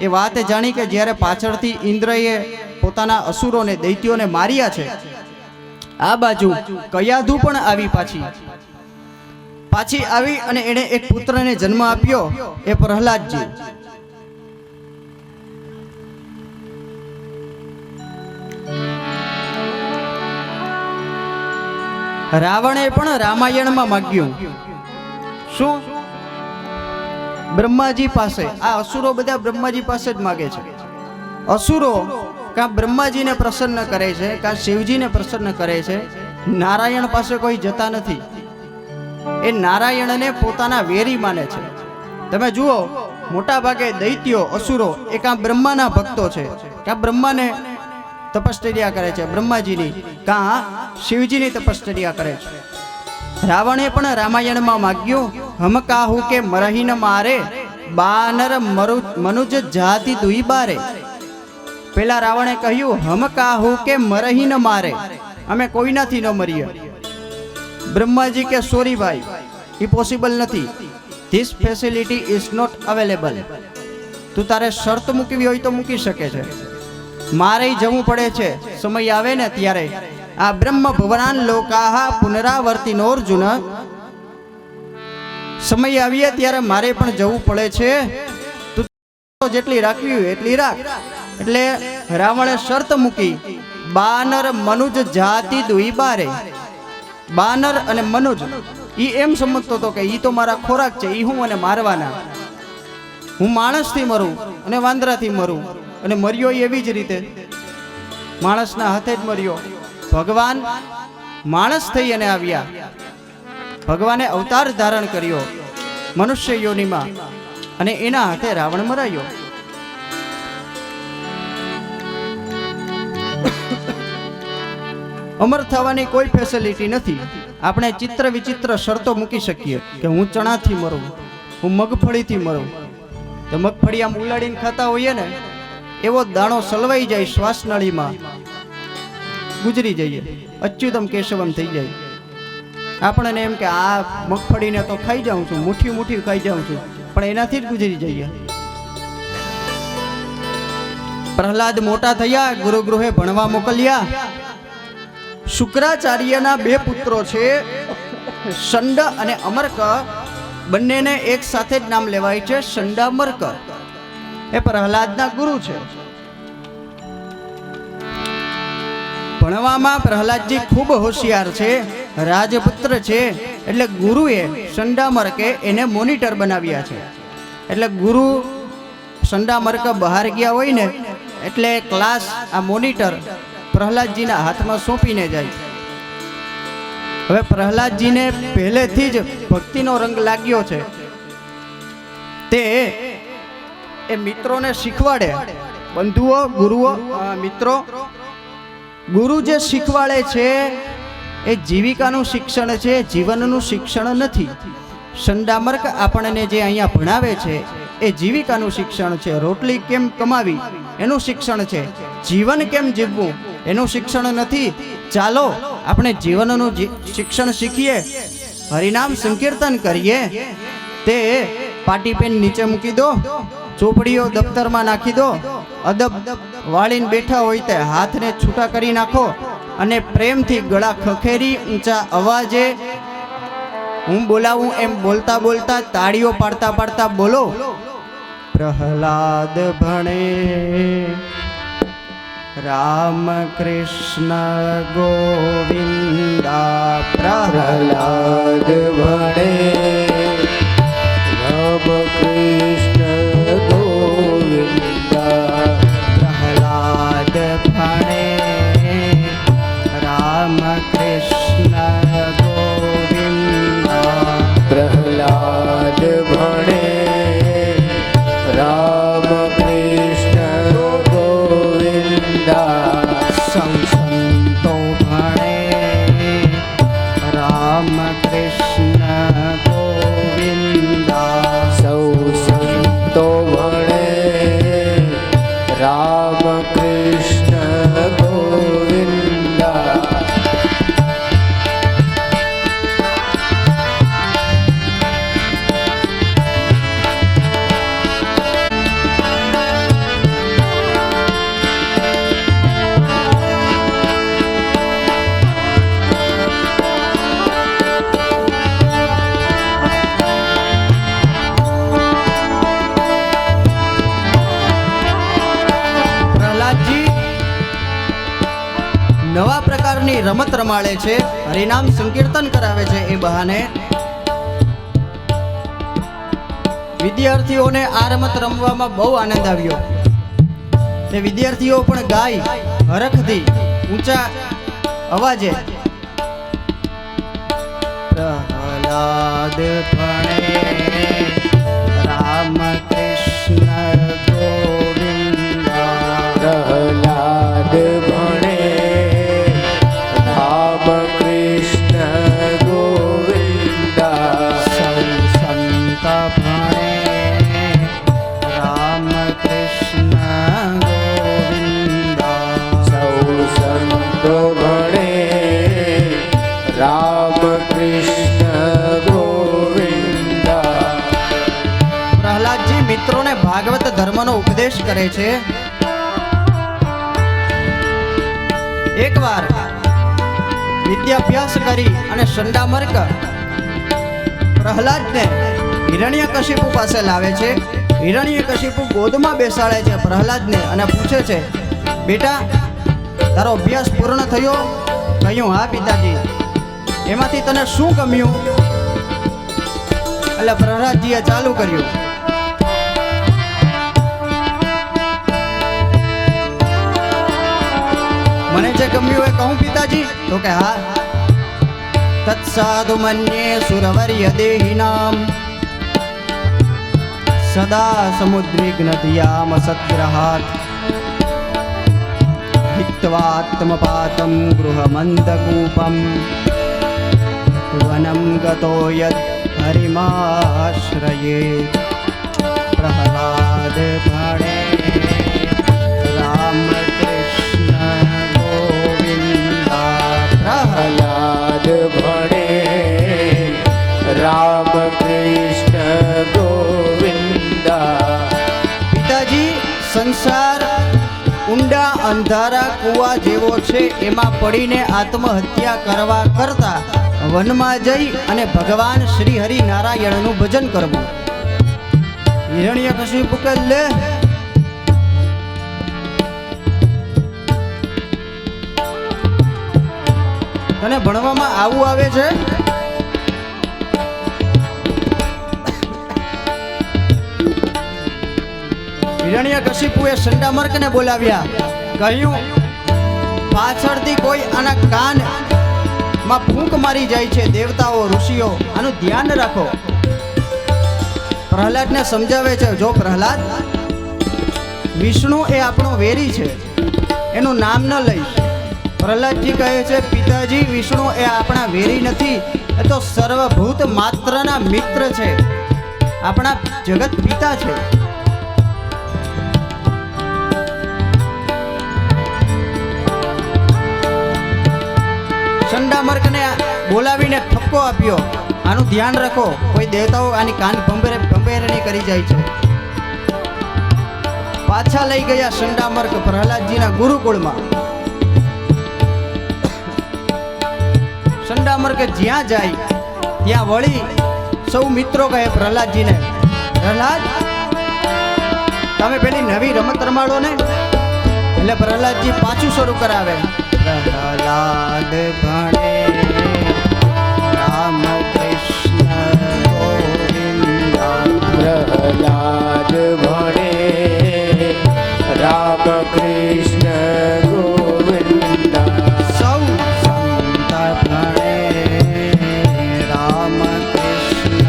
એ વાત જાણી કે જ્યારે પાછળથી ઇન્દ્રએ પોતાના અસુરોને, દૈત્યોને માર્યા છે, આ બાજુ કયાધુ પણ આવી પાછી આવી અને એણે એક પુત્રને જન્મ આપ્યો, એ પ્રહલાદજી. રાવણે પણ રામાયણમાં માગ્યું. શું? બ્રહ્માજી પાસે. આ અસુરો બધા બ્રહ્માજી પાસે જ માગે છે. અસુરો કાં બ્રહ્માજીને પ્રસન્ન કરે છે, કાં શિવજીને પ્રસન્ન કરે છે. નારાયણ પાસે કોઈ જતા નથી. એ નારાયણને પોતાના વેરી માને છે. તમે જુઓ, મોટા ભાગે દૈત્યો, અસુરો એ કાં બ્રહ્માના ભક્તો છે, કાં બ્રહ્માને તપશ્ચર્યા કરે છે, બ્રહ્માજીની, કાં શિવજીની તપશ્ચર્યા કરે છે. રાવણે પણ રામાયણમાં માગ્યું, હમ કાહુ કે મરહીન મારે, બાનર મનુજ જાતિ દુઈ બારે. પેલા રાવણે કહ્યું, હમ કાહુ કે મરહીન મારે, અમે કોઈનાથી ન મરીએ. બ્રહ્માજી કે સોરી ભાઈ, એ પોસિબલ નથી. This facility is not available. તું તારે શરત મૂકવી હોય તો મૂકી શકે છે, મારે જવું પડે છે. સમય આવે ને ત્યારે આ બ્રહ્મ ભવનાન લોકાહા પુનરાવર્તિનોર્જુન, સમય આવીએ ત્યારે મારે પણ જવું પડે છે. તું જેટલી રાખવી હોય એટલી રાખ. એટલે રાવણે શરત મૂકી, બાનર મનુજ જાતિ દુઈ બારે. બાનર અને મનુજ ઈ એમ સમજતો હતો કે ઈ તો મારા ખોરાક છે, ઈ હું મને મારવાના. હું માણસથી મરું અને વાંદરાથી મરું, અને મર્યો એવી જ રીતે, માણસના હાથે જ મર્યો. ભગવાન માણસ થઈ અને આવ્યા. ભગવાને અવતાર ધારણ કર્યો મનુષ્ય યોનિમાં, અને એના હાથે રાવણ મરાયો. અમર થવાની કોઈ ફેસિલિટી નથી. આપણે ચિત્ર વિચિત્ર શરતો મૂકી શકીએ કે હું ચણાથી મરું, હું મગફળીથી મરું. તો મગફળી આમ ઉલાડીને ખાતા હોઈએ ને, એવો દાણો સલવાઈ જાય શ્વાસનળીમાં, ગુજરી જઈએ, અચ્યુતમ કેશવમ થઈ જાય. આપણને એમ કે આ મગફળીને તો ખાઈ જાઉં છું, મુઠ્ઠી મુઠ્ઠી ખાઈ જાઉં છું, પણ એનાથી જ ગુજરી જઈએ. પ્રહલાદ મોટા થયા, ગુરુગૃહે ભણવા મોકલ્યા. શુક્રાચાર્યના બે પુત્રો છે, શંડ અને અમર્ક. બંનેને એક સાથે જ નામ લેવાય છે, શંડામર્ક. એ પ્રહલાદના ગુરુ છે. ભણવામાં પ્રહલાદજી ખૂબ હોશિયાર છે, રાજપુત્ર છે. એટલે ગુરુએ શંડામર્કે એને મોનિટર બનાવ્યા છે. એટલે ગુરુ શંડામર્ક બહાર ગયા હોય ને, એટલે ક્લાસ આ મોનિટર પ્રહલાદજીના હાથમાં સોંપીને જાય. હવે પ્રહલાદજીને પહેલેથી જ ભક્તિનો રંગ લાગ્યો છે. તે એ મિત્રોને શીખવાડે, બંધુઓ, ગુરુઓ, મિત્રો. ગુરુ જે શીખવાડે છે એ જીવિકાનું શિક્ષણ છે, જીવનનું શિક્ષણ નથી. શંડામર્ક આપણને જે અહીંયા ભણાવે છે એ જીવિકાનું શિક્ષણ છે. રોટલી કેમ કમાવી એનું શિક્ષણ છે, જીવન કેમ જીવવું એનું શિક્ષણ નથી. ચાલો આપણે જીવનનું શિક્ષણ શીખીએ, હરિનામ સંકીર્તન કરીએ. તે પાટી પેન નીચે મૂકી દો, ચોપડીઓ દફતરમાં નાખી દો, અદબ વાળીને બેઠા હોય તે હાથને છૂટા કરી નાખો, અને પ્રેમથી ગળા ખખેરી ઊંચા અવાજે હું બોલાવું એમ બોલતા બોલતા, તાળીઓ પાડતા પાડતા બોલો, પ્રહલાદ ભણે રામ કૃષ્ણ ગોવિંદા. પ્રહલાદ ભણે રામ કૃષ્ણ ગોવિંદા. રમત રમાડે છે, હરિનામ સંકીર્તન કરાવે છે, એ બહાને વિદ્યાર્થીઓને આ રમત રમવામાં બહુ આનંદ આવ્યો. તે વિદ્યાર્થીઓ પણ ગાય હરખથી ઊંચા અવાજે પ્રહલાદ ભણે રામ કૃષ્ણ ગોવિંદા, પ્રહલાદ ભણે રામ કૃષ્ણ ગોવિંદા, સૌ સંત ભણે રામ કૃષ્ણ ગોવિંદા, સૌ સંત ભણે રામ કૃષ્ણ ગોવિંદા. પ્રહલાદજી મિત્રોને ભાગવત ધર્મનો ઉપદેશ કરે છે. એકવાર વિદ્યાભ્યાસ કરી અને શંડામર્ક પ્રહલાદને હિરણ્યકશિપુ પાસે લાવે છે. હિરણ્યકશિપુ ગોદમાં બેસાડે છે પ્રહલાદને અને પૂછે છે, બેટા તારો અભ્યાસ પૂર્ણ થયો? કહ્યું, હા પિતાજી. એમાંથી તને શું ગમ્યું? એટલે પ્રહલાદજીએ ચાલુ કર્યું, મને જે ગમ્યું એ કહું પિતાજી? તો કે હા. તત્સાધુ મન્યે સુરવર્ય દેહિનામ સદા સમુદ્રિગ્ન ધિયામ સદ્ગ્રહાત હિત્વાત્મપાતમ ગૃહમંદકૂપમ વનમ ગતો યદ હરિમાશ્રયે પ્રહલાદ ભણે રામ કૃષ્ણ ગોવિંદા, પ્રહલાદ ભણે રામ કૃષ્ણ ગોવિંદા. પિતાજી, સંસાર ઊંડા અંધારા કૂવા જેવો છે. એમાં પડીને આત્મહત્યા કરવા કરતા વનમાં જઈ અને ભગવાન શ્રી હરિ નારાયણનું ભજન કરવું. હિરણ્યકશિપુ કે લે, તને ભણવામાં આવું આવે છે? હિરણ્યકશિપુએ શંડામર્કને બોલાવ્યા. કહ્યું, પાછળથી કોઈ આના કાનમાં ફૂંક મારી જાય છે. દેવતાઓ, ઋષિઓ, આનું ધ્યાન રાખો. પ્રહલાદને સમજાવે છે, જો પ્રહલાદ, વિષ્ણુ એ આપણો વેરી છે, એનું નામ ન લઈશ. પ્રહલાદજી કહે છે, પિતાજી, વિષ્ણુ એ આપણા વેરી નથી, એ તો સર્વભૂત માત્રના મિત્ર છે, આપણા જગત પિતા છે. શંડામર્કને બોલાવીને ઠપકો આપ્યો, આનું ધ્યાન રાખો, કોઈ દેવતાઓ આની કાન ભંભેરણી કરી જાય છે. પાછા લઈ ગયા શંડામર્ક પ્રહલાદજીના ગુરુકુળમાં. શંડામર્ક જ્યાં જાય ત્યાં વળી સૌ મિત્રો કહે પ્રહલાદજીને, પ્રહલાદ, તમે પેલી નવી રમત રમાડો ને. એટલે પ્રહલાદજી પાછું શરૂ કરાવે, પ્રહલાદ ભણે રામ કૃષ્ણ ગોવિંદા, પ્રહલાદ ભણે રામ કૃષ્ણ ગોવિંદા, સૌ સંત ભણે રામ કૃષ્ણ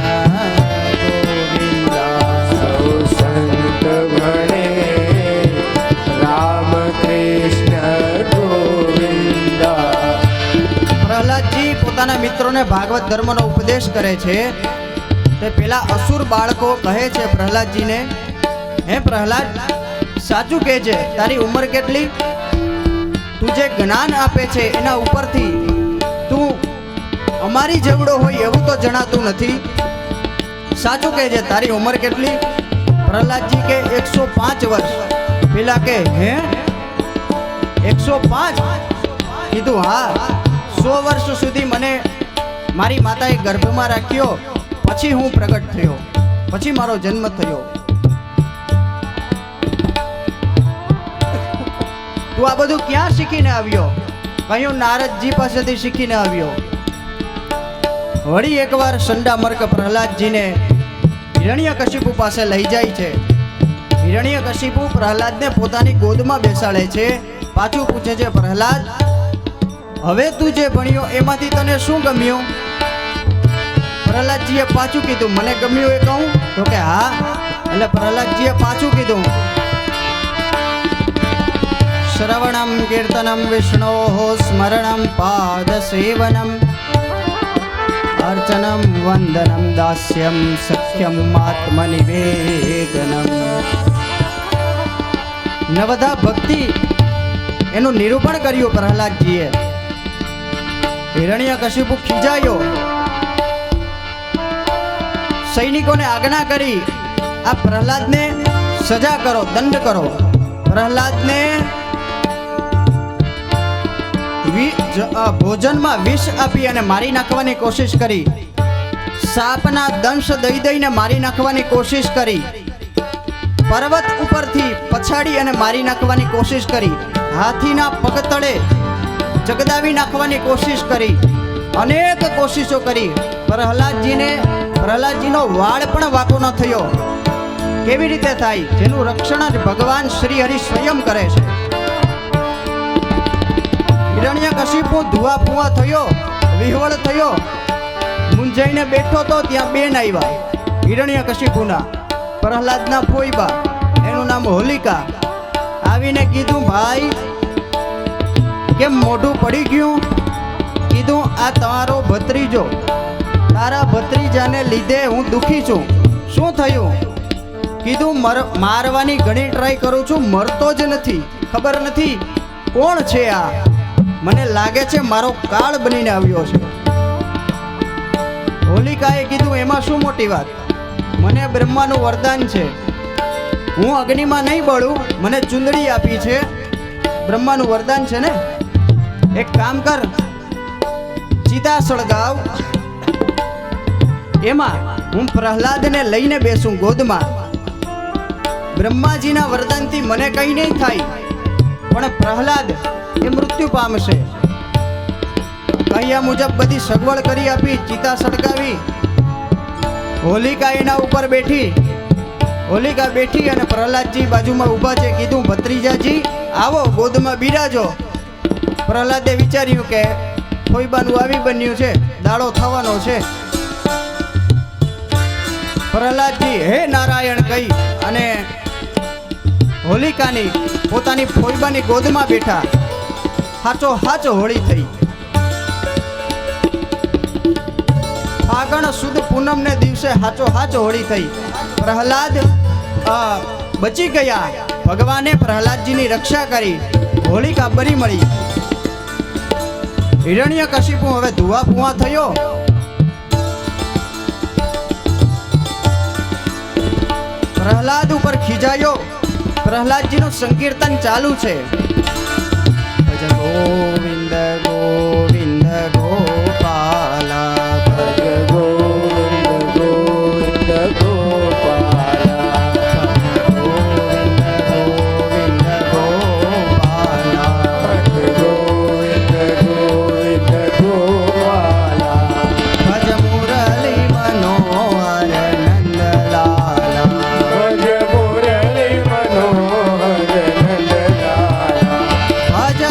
ગોવિંદા, સૌ સંત ભણે રામ કૃષ્ણ ગોવિંદા. પ્રહલાદજી પોતાના મિત્રોને ભાગવત ધર્મનો ઉપદેશ કરે છે. તે પેલા અસુર બાળકો કહે છે પ્રહલાદજીને, હે પ્રહલાદ, સાચું કહેજે, તારી ઉંમર કેટલી? તું જે જ્ઞાન આપે છે એના ઉપરથી તું અમારી જેવડો હોય એવું તો જણાતું નથી. સાચું કહેજે, તારી ઉંમર કેટલી? પ્રહલાદજી કે 105 વર્ષ. પેલા કે હે 105? કીધું હા, 100 વર્ષ સુધી મને મારી માતાએ ગર્ભમાં રાખ્યો, પછી હું પ્રગટ થયો, પછી મારો જન્મ થયો. તું આ બધું ક્યાં શીખીને આવ્યો? કહ્યું નારદજી પાસેથી શીખીને આવ્યો. વળી એકવાર સંડામર્ક પ્રહલાદજીને હિરણ્યકશિપુ પાસે લઈ જાય છે. હિરણ્યકશિપુ પ્રહલાદને પોતાની ગોદમાં બેસાડે છે. પાછું પૂછે છે, પ્રહલાદ, હવે તું જે ભણ્યો એમાંથી તને શું ગમ્યું? પ્રહલાદજીએ પાછું કીધું, મને ગમ્યું એ કહું? તો કે હા. એટલે પ્રહલાદજીએ પાછું કીધું, શ્રવણમ કીર્તનમ વિષ્ણોઃ સ્મરણમ પાદ સેવનમ અર્ચનમ વંદનમ દાસ્યમ સખ્યમ આત્મનિવેદનમ. નવધા ભક્તિ એનું નિરૂપણ કર્યું પ્રહલાદજીએ. હિરણ્યકશિપુ ખીજાયો, સૈનિકોને આજ્ઞા કરી, આ પ્રહલાદને સજા કરો, દંડ કરો. પ્રહલાદને ભોજનમાં વિષ આપી અને મારી નાખવાની કોશિશ કરી. સાપના દંશ દઈ દઈને મારી નાખવાની કોશિશ કરી. પર્વત ઉપરથી પછાડી અને મારી નાખવાની કોશિશ કરી. હાથીના પગ તળે જગદાવી નાખવાની કોશિશ કરી. અનેક કોશિશો કરી. પ્રહલાદજીનો વાળ પણ વાંકો ન થયો. કેવી રીતે થાય? જેનું રક્ષણ જ ભગવાન શ્રી હરિ સ્વયં કરે છે. હિરણ્યકશિપુ ધુઆ ફુઆ થયો, વિહવળ થયો, મૂંઝાઈને બેઠો તો ત્યાં બેન આવ્યા હિરણ્યકશિપુના, પ્રહલાદના ફોઈબા, એનું નામ હોલિકા. આવીને કીધું, ભાઈ કેમ મોઢું પડી ગયું? કીધું, આ તમારો ભત્રીજો, તારા ભત્રીજાને લીધે હું દુખી છું. શું થયું? કીધું, મારવાની ઘણી ટ્રાય કરું છું, મરતો જ નથી. ખબર નથી કોણ છે આ. મને લાગે છે મારો કાળ બનીને આવ્યો છે. હોલિકાએ કીધું, એમાં શું મોટી વાત? મને બ્રહ્માનું વરદાન છે, હું અગ્નિમાં નહીં બળું. મને ચુંદડી આપી છે, બ્રહ્માનું વરદાન છે ને. એક કામ કર, ચિતા સળગાવ, એમાં હું પ્રહલાદને લઈને બેસું ગોદમાં. બ્રહ્માજીના વરદાનથી મને કંઈ નહીં થાય, પણ પ્રહલાદ એ મૃત્યુ પામશે. કહ્યા મુજબ બધી સગવડ કરી આપી, ચિતા સળગાવી. હોલિકા એના ઉપર બેઠી. હોલિકા બેઠી અને પ્રહલાદજી બાજુમાં ઊભા છે. કીધું, ભત્રીજાજી આવો, ગોદમાં બિરાજો. પ્રહલાદે વિચાર્યું કે ફોઈબાનું આવી બન્યું છે, દાડો થવાનો છે. પ્રહલાદજી હે નારાયણ કહી અને હોલિકાની પોતાની ફોઈબાની ગોદમાં બેઠા. હાચો હાચો હોળી થઈ. ફાગણ સુદ પૂનમને દિવસે હાચો હાચો હોળી થઈ. પ્રહલાદ બચી ગયા. ભગવાને પ્રહલાદજીની રક્ષા કરી. હોલિકા બરી મળી. હિરણ્યકશિપુ હવે ધુઆ ફુઆ થયો. પ્રહલાદ ઉપર ખીજાયો. પ્રહલાદજીનું સંકીર્તન ચાલુ છે. ભજ ગોવિંદ ગોવિંદ ગોપાલા, ભજ ગોવિંદ ગોવિંદ ગોપાલા, ગોવિંદ ગોવિંદ ગોપાલા, ભજ ગોવિંદ ગોવિંદ ગોપાલા, ભજ મુરલી મનોહર નંદલાલા, ભજ મુરલી મનોહર નંદલાલા, ભજ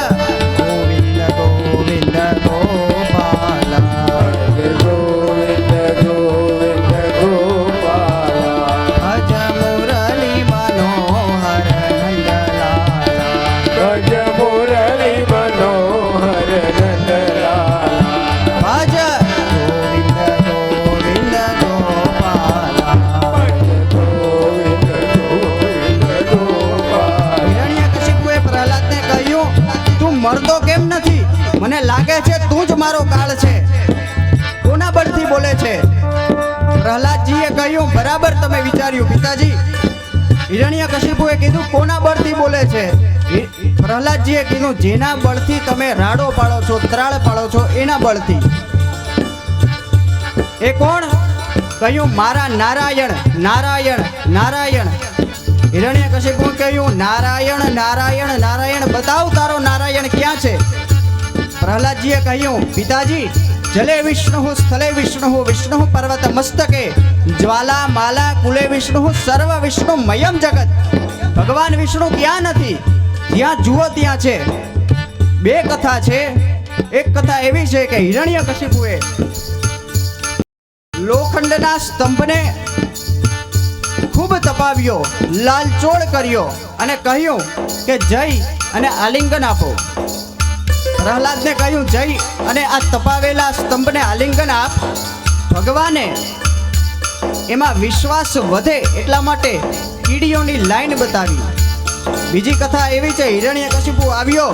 ગોવિંદ ગોવિંદ ગોપાલા, ભજ ગોવિંદ ગોવિંદ ગોપાલા, ભજ મુરલી મનોહર નંદલાલા, ભજ મુરલી મનોહર નંદલાલા, ભજ ગોવિંદ ગોવિંદ ગોપાલા. ભજ ગોવિંદ ગોવિંદ ગોપાલા. હિરણ્યકશિપુએ પ્રહલાદને કહ્યું, તું મરતો કેમ નથી? મને લાગે છે તું જ મારો કાળ છે. કોના બળથી બોલે છે? પ્રહલાદજીએ કહ્યું, બરાબર તમે વિચાર્યું પિતાજી. હિરણ્યકશિપુએ કીધું, કોના બળથી બોલે છે? પ્રહલાદજીએ કીધું, જેના બળથી તમે રાડો પાડો છો, ત્રાળ પાડો છો, એના બળથી. એ કોણ? કહ્યું, મારા નારાયણ નારાયણ નારાયણ. હિરણ્યકશિપુએ કહ્યું, નારાયણ નારાયણ નારાયણ, બતાવ તારો નારાયણ ક્યાં છે? પ્રહલાદજીએ કહ્યું, પિતાજી, જલે વિષ્ણુ સ્થલે વિષ્ણુ વિષ્ણુ પર્વત મસ્તકે જ્વાલા માલા કુલે વિષ્ણુ સર્વ વિષ્ણુ મયમ જગત. ભગવાન વિષ્ણુ ક્યાં નથી? જ્યાં જુઓ ત્યાં છે. બે કથા છે. એક કથા એવી છે કે હિરણ્યકશિપુએ લોખંડના સ્તંભને ખૂબ તપાવ્યો, લાલચોળ કર્યો અને કહ્યું કે જઈ અને આલિંગન આપો. પ્રહલાદને કહ્યું, જઈ અને આ તપાવેલા સ્તંભને આલિંગન આપ. ભગવાને એમાં વિશ્વાસ વધે એટલા માટે કીડીઓની લાઈન બતાવી. બીજી કથા એવી છે, હિરણ્યકશિપુ આવ્યો,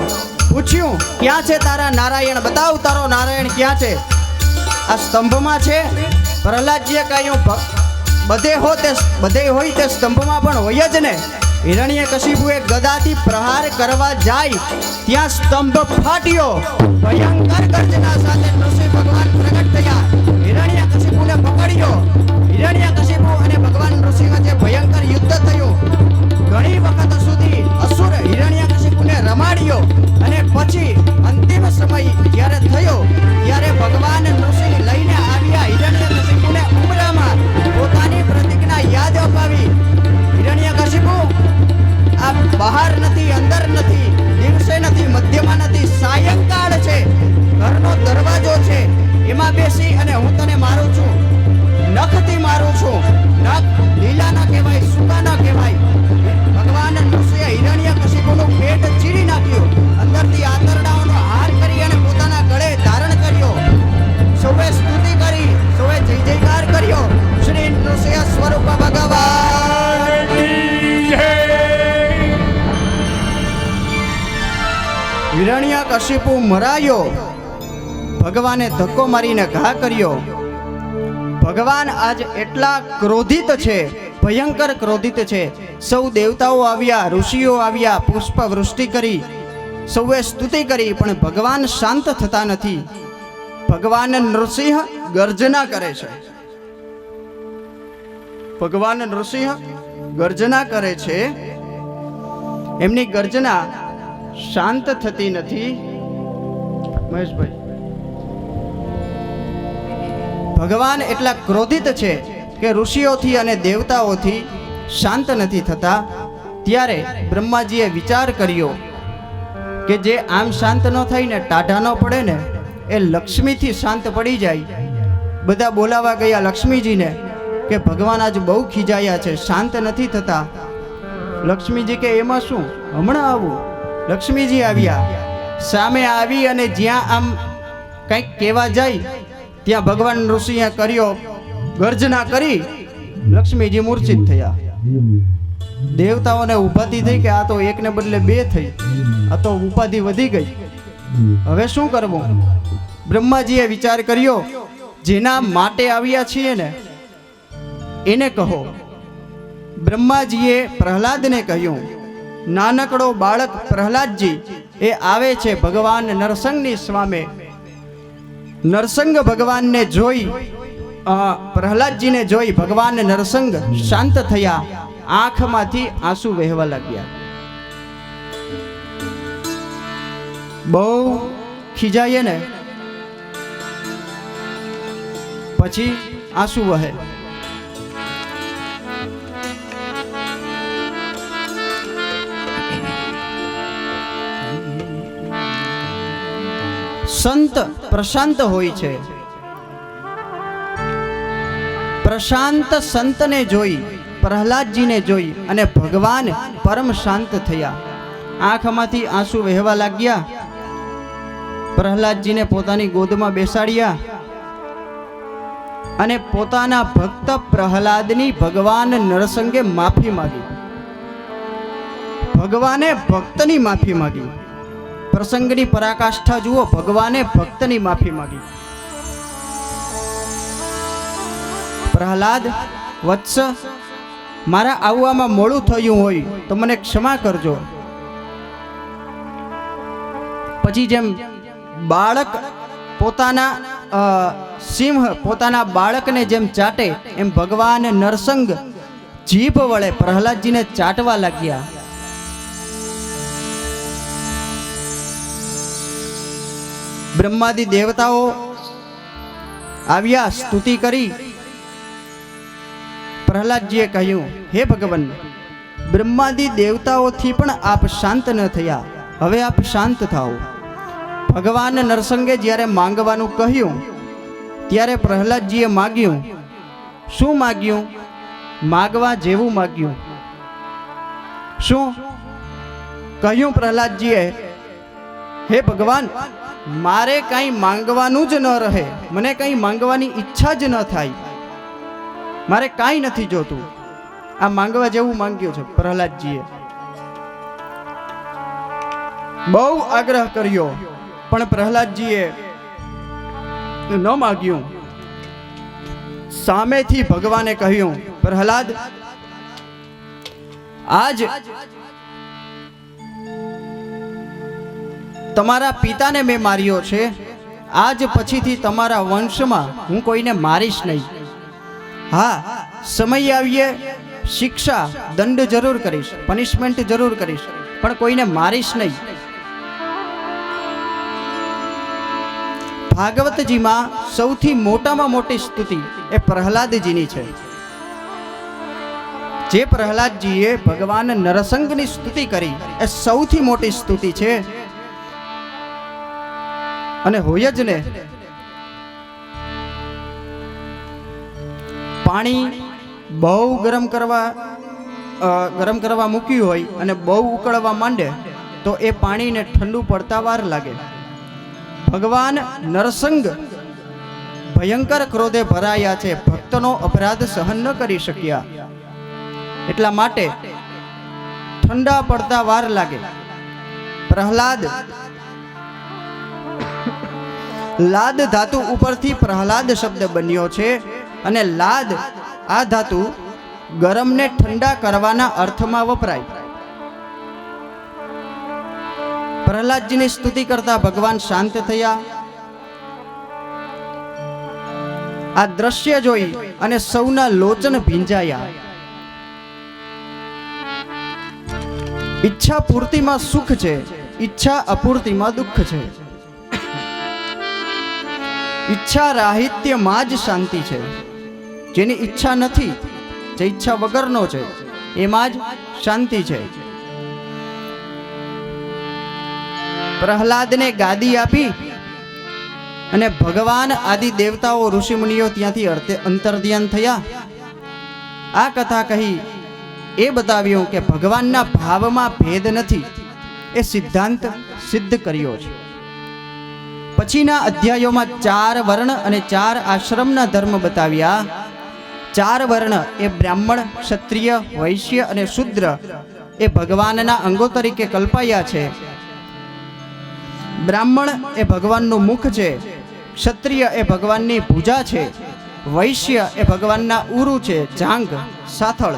પૂછ્યું, ક્યાં છે તારા નારાયણ? બતાવ તારો નારાયણ ક્યાં છે? આ સ્તંભમાં છે. પ્રહલાદજીએ કહ્યું, બધે હોય તે સ્તંભમાં પણ હોય જ ને. હિરણ્યકશિપુએ ગદાથી પ્રહાર કરવા જાય ત્યાં સ્તંભ ફાટ્યો. ભયંકર ગર્જના સાથે નૃસિંહ ભગવાન પ્રગટ થયા. હિરણ્યકશિપુને પકડ્યો. હિરણ્યકશિપુ અને ભગવાન નૃસિંહ વચ્ચે ભયંકર યુદ્ધ થયું. ઘણી વખત સુધી અસુર હિરણ્યકશિપુને રમાડ્યો અને પછી અંતિમ સમય જ્યારે થયો ત્યારે ભગવાન નૃસિંહ લઈને આવ્યા હિરણ્યકશિપુને ઉમરામાં પોતાની પ્રતિજ્ઞા યાદ અપાવી. હિરણ્યકશિપુ, આ બહાર નથી, અંદર નથી, દિવસે નથી, મધ્યમાં નથી, સાયંકાળ છે. ઘરનો દરવાજો છે, એમાં બેસી અને હું તને મારું છું. નખથી મારું છું. નખ લીલા ના કહેવાય, સૂકા ના કહેવાય. ભગવાન નૃસિંહે હિરણ્યકશિપુનું પેટ ચીરી નાખ્યું. અંદરથી આંતરડાઓનો હાર કરી અને પોતાના ગળે ધારણ કર્યો. સૌએ સ્તુતિ કરી, સૌએ જય જયકાર કર્યો. શ્રી નૃસિંહ સ્વરૂપ ભગવાન. હિરણ્યકશિપુ મરાયો. ભગવાને ધક્કો મારીને ઘા કર્યો. ભગવાન આજ એટલા ક્રોધિત છે, ભયંકર ક્રોધિત છે. સૌ દેવતાઓ આવ્યા, ઋષિઓ આવ્યા, પુષ્પ વૃષ્ટિ કરી, સૌએ સ્તુતિ કરી, પણ ભગવાન શાંત થતા નથી. ભગવાન નૃસિંહ ગર્જના કરે છે. ભગવાન નૃસિંહ ગર્જના કરે છે. એમની ગર્જના શાંત થતી નથી. મહેશભાઈ, ભગવાન એટલા ક્રોધિત છે કે ઋષિઓથી અને દેવતાઓથી શાંત નથી થતા. ત્યારે બ્રહ્માજીએ વિચાર કર્યો કે જે આમ શાંત ન થાય ને, ટાઢા ન પડે ને, એ લક્ષ્મીથી શાંત પડી જાય. બધા બોલાવા ગયા લક્ષ્મીજીને કે ભગવાન આજ બહુ ખીજાયા છે, શાંત નથી થતા. લક્ષ્મીજી કે એમાં શું, હમણાં આવું. લક્ષ્મીજી આવ્યા. સામે આવી અને જ્યાં આમ કંઈક કહેવા જાય ત્યાં ભગવાન નૃસિંહે કર્યો, ગર્જના કરી. લક્ષ્મીજી મૂર્છિત થયા. દેવતાઓને ઉપાધિ થઈ કે આ તો એકને બદલે બે થઈ, આ તો ઉપાધિ વધી ગઈ. હવે શું કરવું? બ્રહ્માજીએ વિચાર કર્યો, જેના માટે આવ્યા છીએ ને એને કહો. બ્રહ્માજીએ પ્રહલાદને કહ્યું, નાનકડો બાળક પ્રહલાદજી એ આવે છે ભગવાન નરસંગની સામે. નરસંગ ભગવાનને જોઈ, પ્રહલાદજીને જોઈ ભગવાન નરસંગ શાંત થયા. આંખમાંથી આંસુ વહેવા લાગ્યા. બહુ ખીજાય ને પછી આંસુ વહે. સંત પ્રશાંત હોય છે. પ્રશાંત સંતને જોઈ, પ્રહલાદજીને જોઈ અને ભગવાન પરમ શાંત થયા. આંખમાંથી આંસુ વહેવા લાગ્યા. પ્રહલાદજીને પોતાની ગોદમાં બેસાડ્યા અને પોતાના ભક્ત પ્રહલાદની ભગવાન નરસંગે માફી માંગી. ભગવાને ભક્તની માફી માંગી. પ્રસંગની પરાકાષ્ઠા જુઓ, ભગવાને ભક્તની માફી માંગી. પ્રહલાદ, વત્સ, મારા આવવામાં મોડું થયું હોય તો મને ક્ષમા કરજો. પછી જેમ બાળક પોતાના સિંહ પોતાના બાળકને જેમ ચાટે એમ ભગવાન નરસંગ જીભ વડે પ્રહલાદજીને ચાટવા લાગ્યા. બ્રહ્માદિ દેવતાઓ આવ્યા, સ્તુતિ કરી. પ્રહલાદજીએ કહ્યું, હે ભગવાન, બ્રહ્માદિ દેવતાઓથી પણ આપ શાંત ન થયા, હવે આપ શાંત થાઓ. ભગવાન નરસંગે જ્યારે માંગવાનું કહ્યું ત્યારે પ્રહલાદજીએ માગ્યું. શું માગ્યું? માગવા જેવું માગ્યું. શું કહ્યું પ્રહલાદજીએ? હે ભગવાન, મારે કંઈ માંગવાનું જ ન રહે, મને કંઈ માંગવાની ઈચ્છા જ ન થાય, મારે કાંઈ નથી જોતું. આ માંગવા જેવું માંગ્યું છે પ્રહલાદજીએ. બહુ આગ્રહ કર્યો પણ પ્રહલાદજીએ ન માગ્યું. સામેથી ભગવાને કહ્યું, પ્રહલાદ, આજ તમારા પિતાને મેં માર્યો છે, આજ પછીથી તમારા વંશમાં હું કોઈને મારીશ નહીં. હા, સમય આવીએ શિક્ષા દંડ જરૂર કરીશ, પનિશમેન્ટ જરૂર કરીશ, પણ કોઈને મારીશ નહીં. ભાગવતજીમાં સૌથી મોટામાં મોટી સ્તુતિ એ પ્રહલાદજીની છે. જે પ્રહલાદજીએ ભગવાન નરસંગની સ્તુતિ કરી એ સૌથી મોટી સ્તુતિ છે. અને હોય જ ને. પાણી બહુ ગરમ કરવા મૂક્યું હોય અને બહુ ઉકળવા માંડે તો એ પાણીને ઠંડુ પડતા વાર લાગે. ભગવાન નરસંગ ભયંકર ક્રોધે ભરાયા છે, ભક્તનો અપરાધ સહન ન કરી શક્યા, એટલા માટે ઠંડા પડતા વાર લાગે. પ્રહલાદ, લાદ ધાતુ ઉપરથી પ્રહલાદ શબ્દ બન્યો છે અને લાદ આ ધાતુ ગરમને ઠંડા કરવાના અર્થમાં વપરાય. પ્રહલાદજીની સ્તુતિ કરતા ભગવાન શાંત થયા. આ દ્રશ્ય જોઈ અને સૌના લોચન ભીંજાયા. ઈચ્છા પૂર્તિમાં સુખ છે, ઈચ્છા અપૂર્તિમાં દુઃખ છે. ઈચ્છા રાહિત્યમાં જ શાંતિ છે. જેની ઈચ્છા નથી, જે ઈચ્છા વગરનો છે, એમાં જ શાંતિ છે. પ્રહલાદને ગાદી આપી અને ભગવાન આદિ દેવતાઓ ઋષિમુનિઓ ત્યાંથી અંતર્ધ્યાન થયા. આ કથા કહી એ બતાવ્યું કે ભગવાનના ભાવમાં ભેદ નથી, એ સિદ્ધાંત સિદ્ધ કર્યો છે. પછીના અધ્યાયોમાં 4 વર્ણ અને 4 આશ્રમના ધર્મ બતાવ્યા. 4 વર્ણ એ બ્રાહ્મણ, ક્ષત્રિય, વૈશ્ય અને શૂદ્ર એ ભગવાનના અંગો તરીકે કલ્પાયા છે. બ્રાહ્મણ એ ભગવાનનું મુખ છે, ક્ષત્રિય એ ભગવાનની ભુજા છે, વૈશ્ય એ ભગવાનના ઉરુ છે, જાંગ, સાથળ,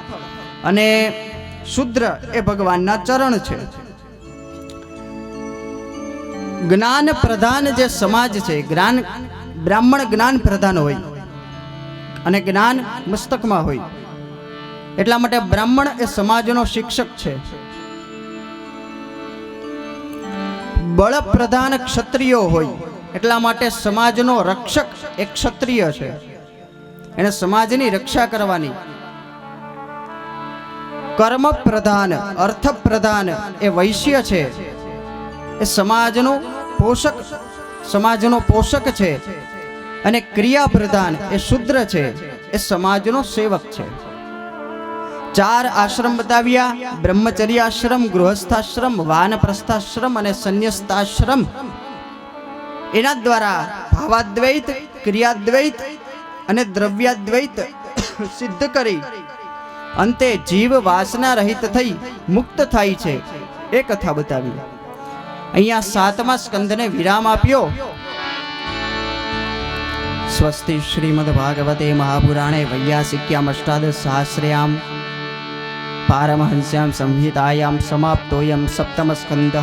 અને શૂદ્ર એ ભગવાનના ચરણ છે. જ્ઞાન પ્રધાન જે સમાજ છે, બ્રાહ્મણ જ્ઞાન પ્રધાન હોય અને જ્ઞાન મસ્તકમાં હોય, એટલા માટે બ્રાહ્મણ એ સમાજનો શિક્ષક છે. બળ પ્રધાન ક્ષત્રિયો હોય, એટલા માટે સમાજનો રક્ષક એ ક્ષત્રિય છે, એને સમાજની રક્ષા કરવાની. કર્મ પ્રધાન, અર્થ પ્રધાન એ વૈશ્ય છે, એ સમાજનો પોષક છે. અને ક્રિયા પ્રધાન એ શૂદ્ર છે, એ સમાજનો સેવક છે. 4 આશ્રમ બતાવ્યા: બ્રહ્મચર્યાશ્રમ, ગૃહસ્થાશ્રમ, વાનપ્રસ્થાશ્રમ અને સંન્યસ્તાશ્રમ. એના દ્વારા ભાવાદ્વૈત, ક્રિયાદ્વૈત અને દ્રવ્યાદ્વૈત સિદ્ધ કરી અંતે જીવ વાસના રહિત થઈ મુક્ત થાય છે, એ કથા બતાવી. અહીંયા 7મા સ્કંધને વિરામ આપ્યો. સ્વસ્તિ શ્રીમદ ભાગવતે મહાપુરાણે વૈયાસિક્યામ અષ્ટાદશ સહસ્રયામ પારમહંસ્યામ સંહિતાયામ સમાપ્તોયમ 7મ સ્કંદઃ.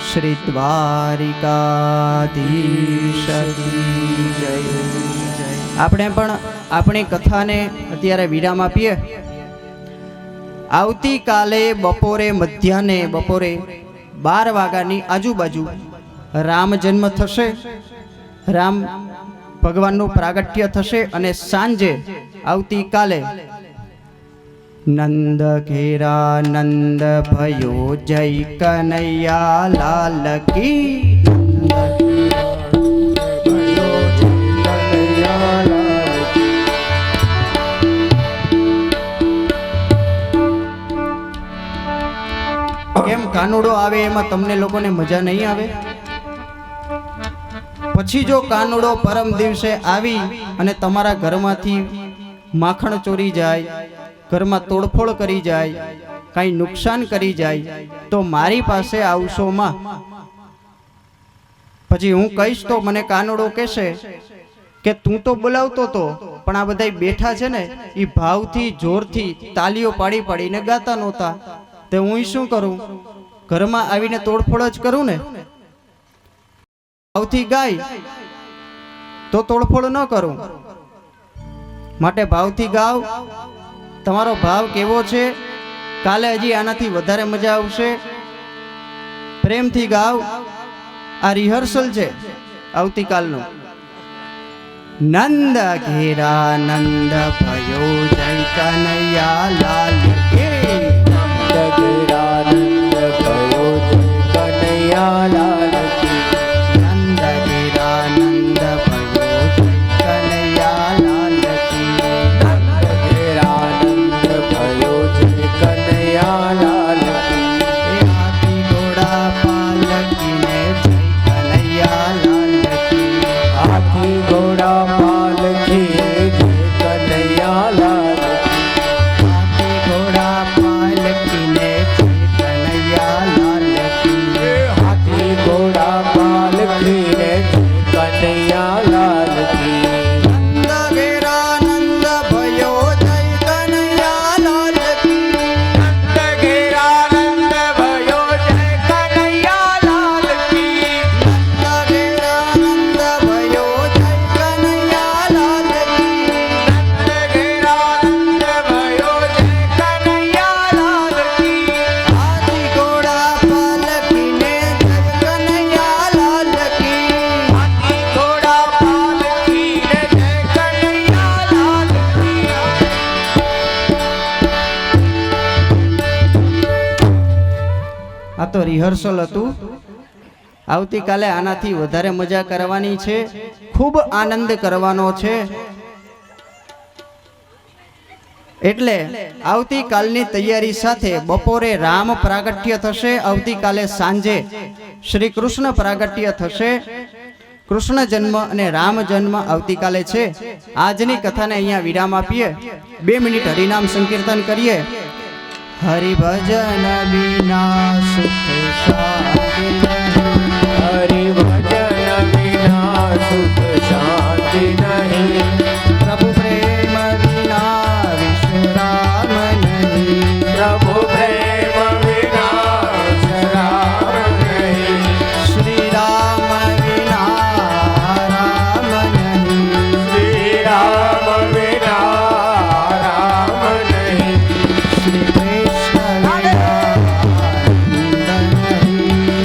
શ્રી દ્વારિકાધીશ કી જય. આપણે પણ આપણી કથાને અત્યારે વિરામ આપીએ. આવતીકાલે બપોરે 12 વાગ્યાની આજુબાજુ રામ જન્મ થશે, રામ ભગવાનનું પ્રાગટ્ય થશે અને સાંજે આવતીકાલે નંદ ઘેરા નંદ ભયો જય કનૈયા લાલ કી. કેમ કાનુડો આવે એમાં તમને લોકોને મજા નહીં આવે? પછી જો કાનુડો પરમ દિવસે આવી અને તમારા ઘરમાંથી માખણ ચોરી જાય, ઘરમાં તોડફોડ કરી જાય, કાંઈ નુકસાન કરી જાય, તો મારી પાસે આવશો માં. પછી હું કહીશ તો મને કાનુડો કહેશે કે તું તો બોલાવતો તો, પણ આ બધા બેઠા છે ને એ ભાવથી જોરથી તાલીઓ પાડી પાડીને ગાતા નહોતા, તે હું શું કરું? ઘરમાં આવીને તોડફોડ જ કરું ને. ભાવથી ગાય તો તોડફોડ ન કરું. માટે ભાવથી ગાવ. તમારો ભાવ કેવો છે? કાલે હજી આનાથી વધારે મજા આવશે. પ્રેમથી ગાવ. આ રિહર્સલ છે આવતીકાલનું. નંદ ઘેરા નંદ ભયો જય કનૈયા લાલ કે. નંદ ભયો જય કનૈયા લાલ કી. નંદ ઘેરા નંદ ભયો જય કનૈયા લાલ કી. નંદ ઘેરા નંદ ભયો જય કનૈયા લાલ કી. એ હાથી ઘોડા પાલકીને જય કનૈયા લાલ કી. હાથી ઘોડા પાલખી જય કનૈયા લાલ કી. હાથી ઘોડા પાલકીને જય કનૈયા લાલ કી. હાથી ઘોડા પાલખી જય કનૈયા લાલ કી. નંદ ઘેરા નંદ ભયો જય કનૈયા લાલ કી. નંદ ઘેરા નંદ ભયો જય કનૈયા લાલ કી. નંદ ઘેરા નંદ ભયો જય કનૈયા લાલ કી. નંદ ઘેરા નંદ ભયો જય કનૈયા લાલ કી. હાથી ઘોડા પાલકીને જય કનૈયા લાલ કી. હાથી ઘોડા પાલખી જય કનૈયા લાલ કી. આ તો રિહર્સલ હતું. આવતીકાલે આનાથી વધારે મજા કરવાની છે, ખૂબ આનંદ કરવાનો છે. એટલે આવતીકાલની તૈયારી સાથે બપોરે રામ પ્રાગટ્ય થશે, આવતીકાલે સાંજે શ્રી કૃષ્ણ પ્રાગટ્ય થશે. કૃષ્ણ જન્મ અને રામ જન્મ આવતીકાલે છે. આજની કથાને અહીંયા વિરામ આપીએ. 2 મિનિટ હરિનામ સંકીર્તન કરીએ. હરિભજન વિના સુખ શાંતિ નહીં. હરિ ભજન વિના સુખ શાંતિ નહીં. પ્રભુ પ્રેમ વિના વિશ્રામ નહીં. પ્રભુ પ્રેમ વિના શરાબ નહીં. શ્રી રામ વિના રામ નહીં. શ્રી રામ વિના રામ નહીં. શ્રી કૃષ્ણ વિના નંદ નહીં.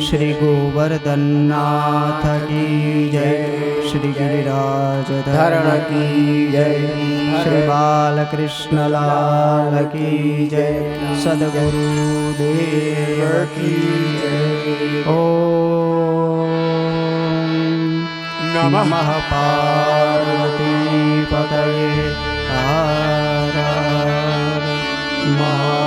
श्री गोवर्धननाथ की जय, श्री गिरिराज धरण की जय, श्री बालकृष्ण लाल की जय, सद्गुरुदेव की जय। ओम नमः पार्वती पतये हर हर महादेव।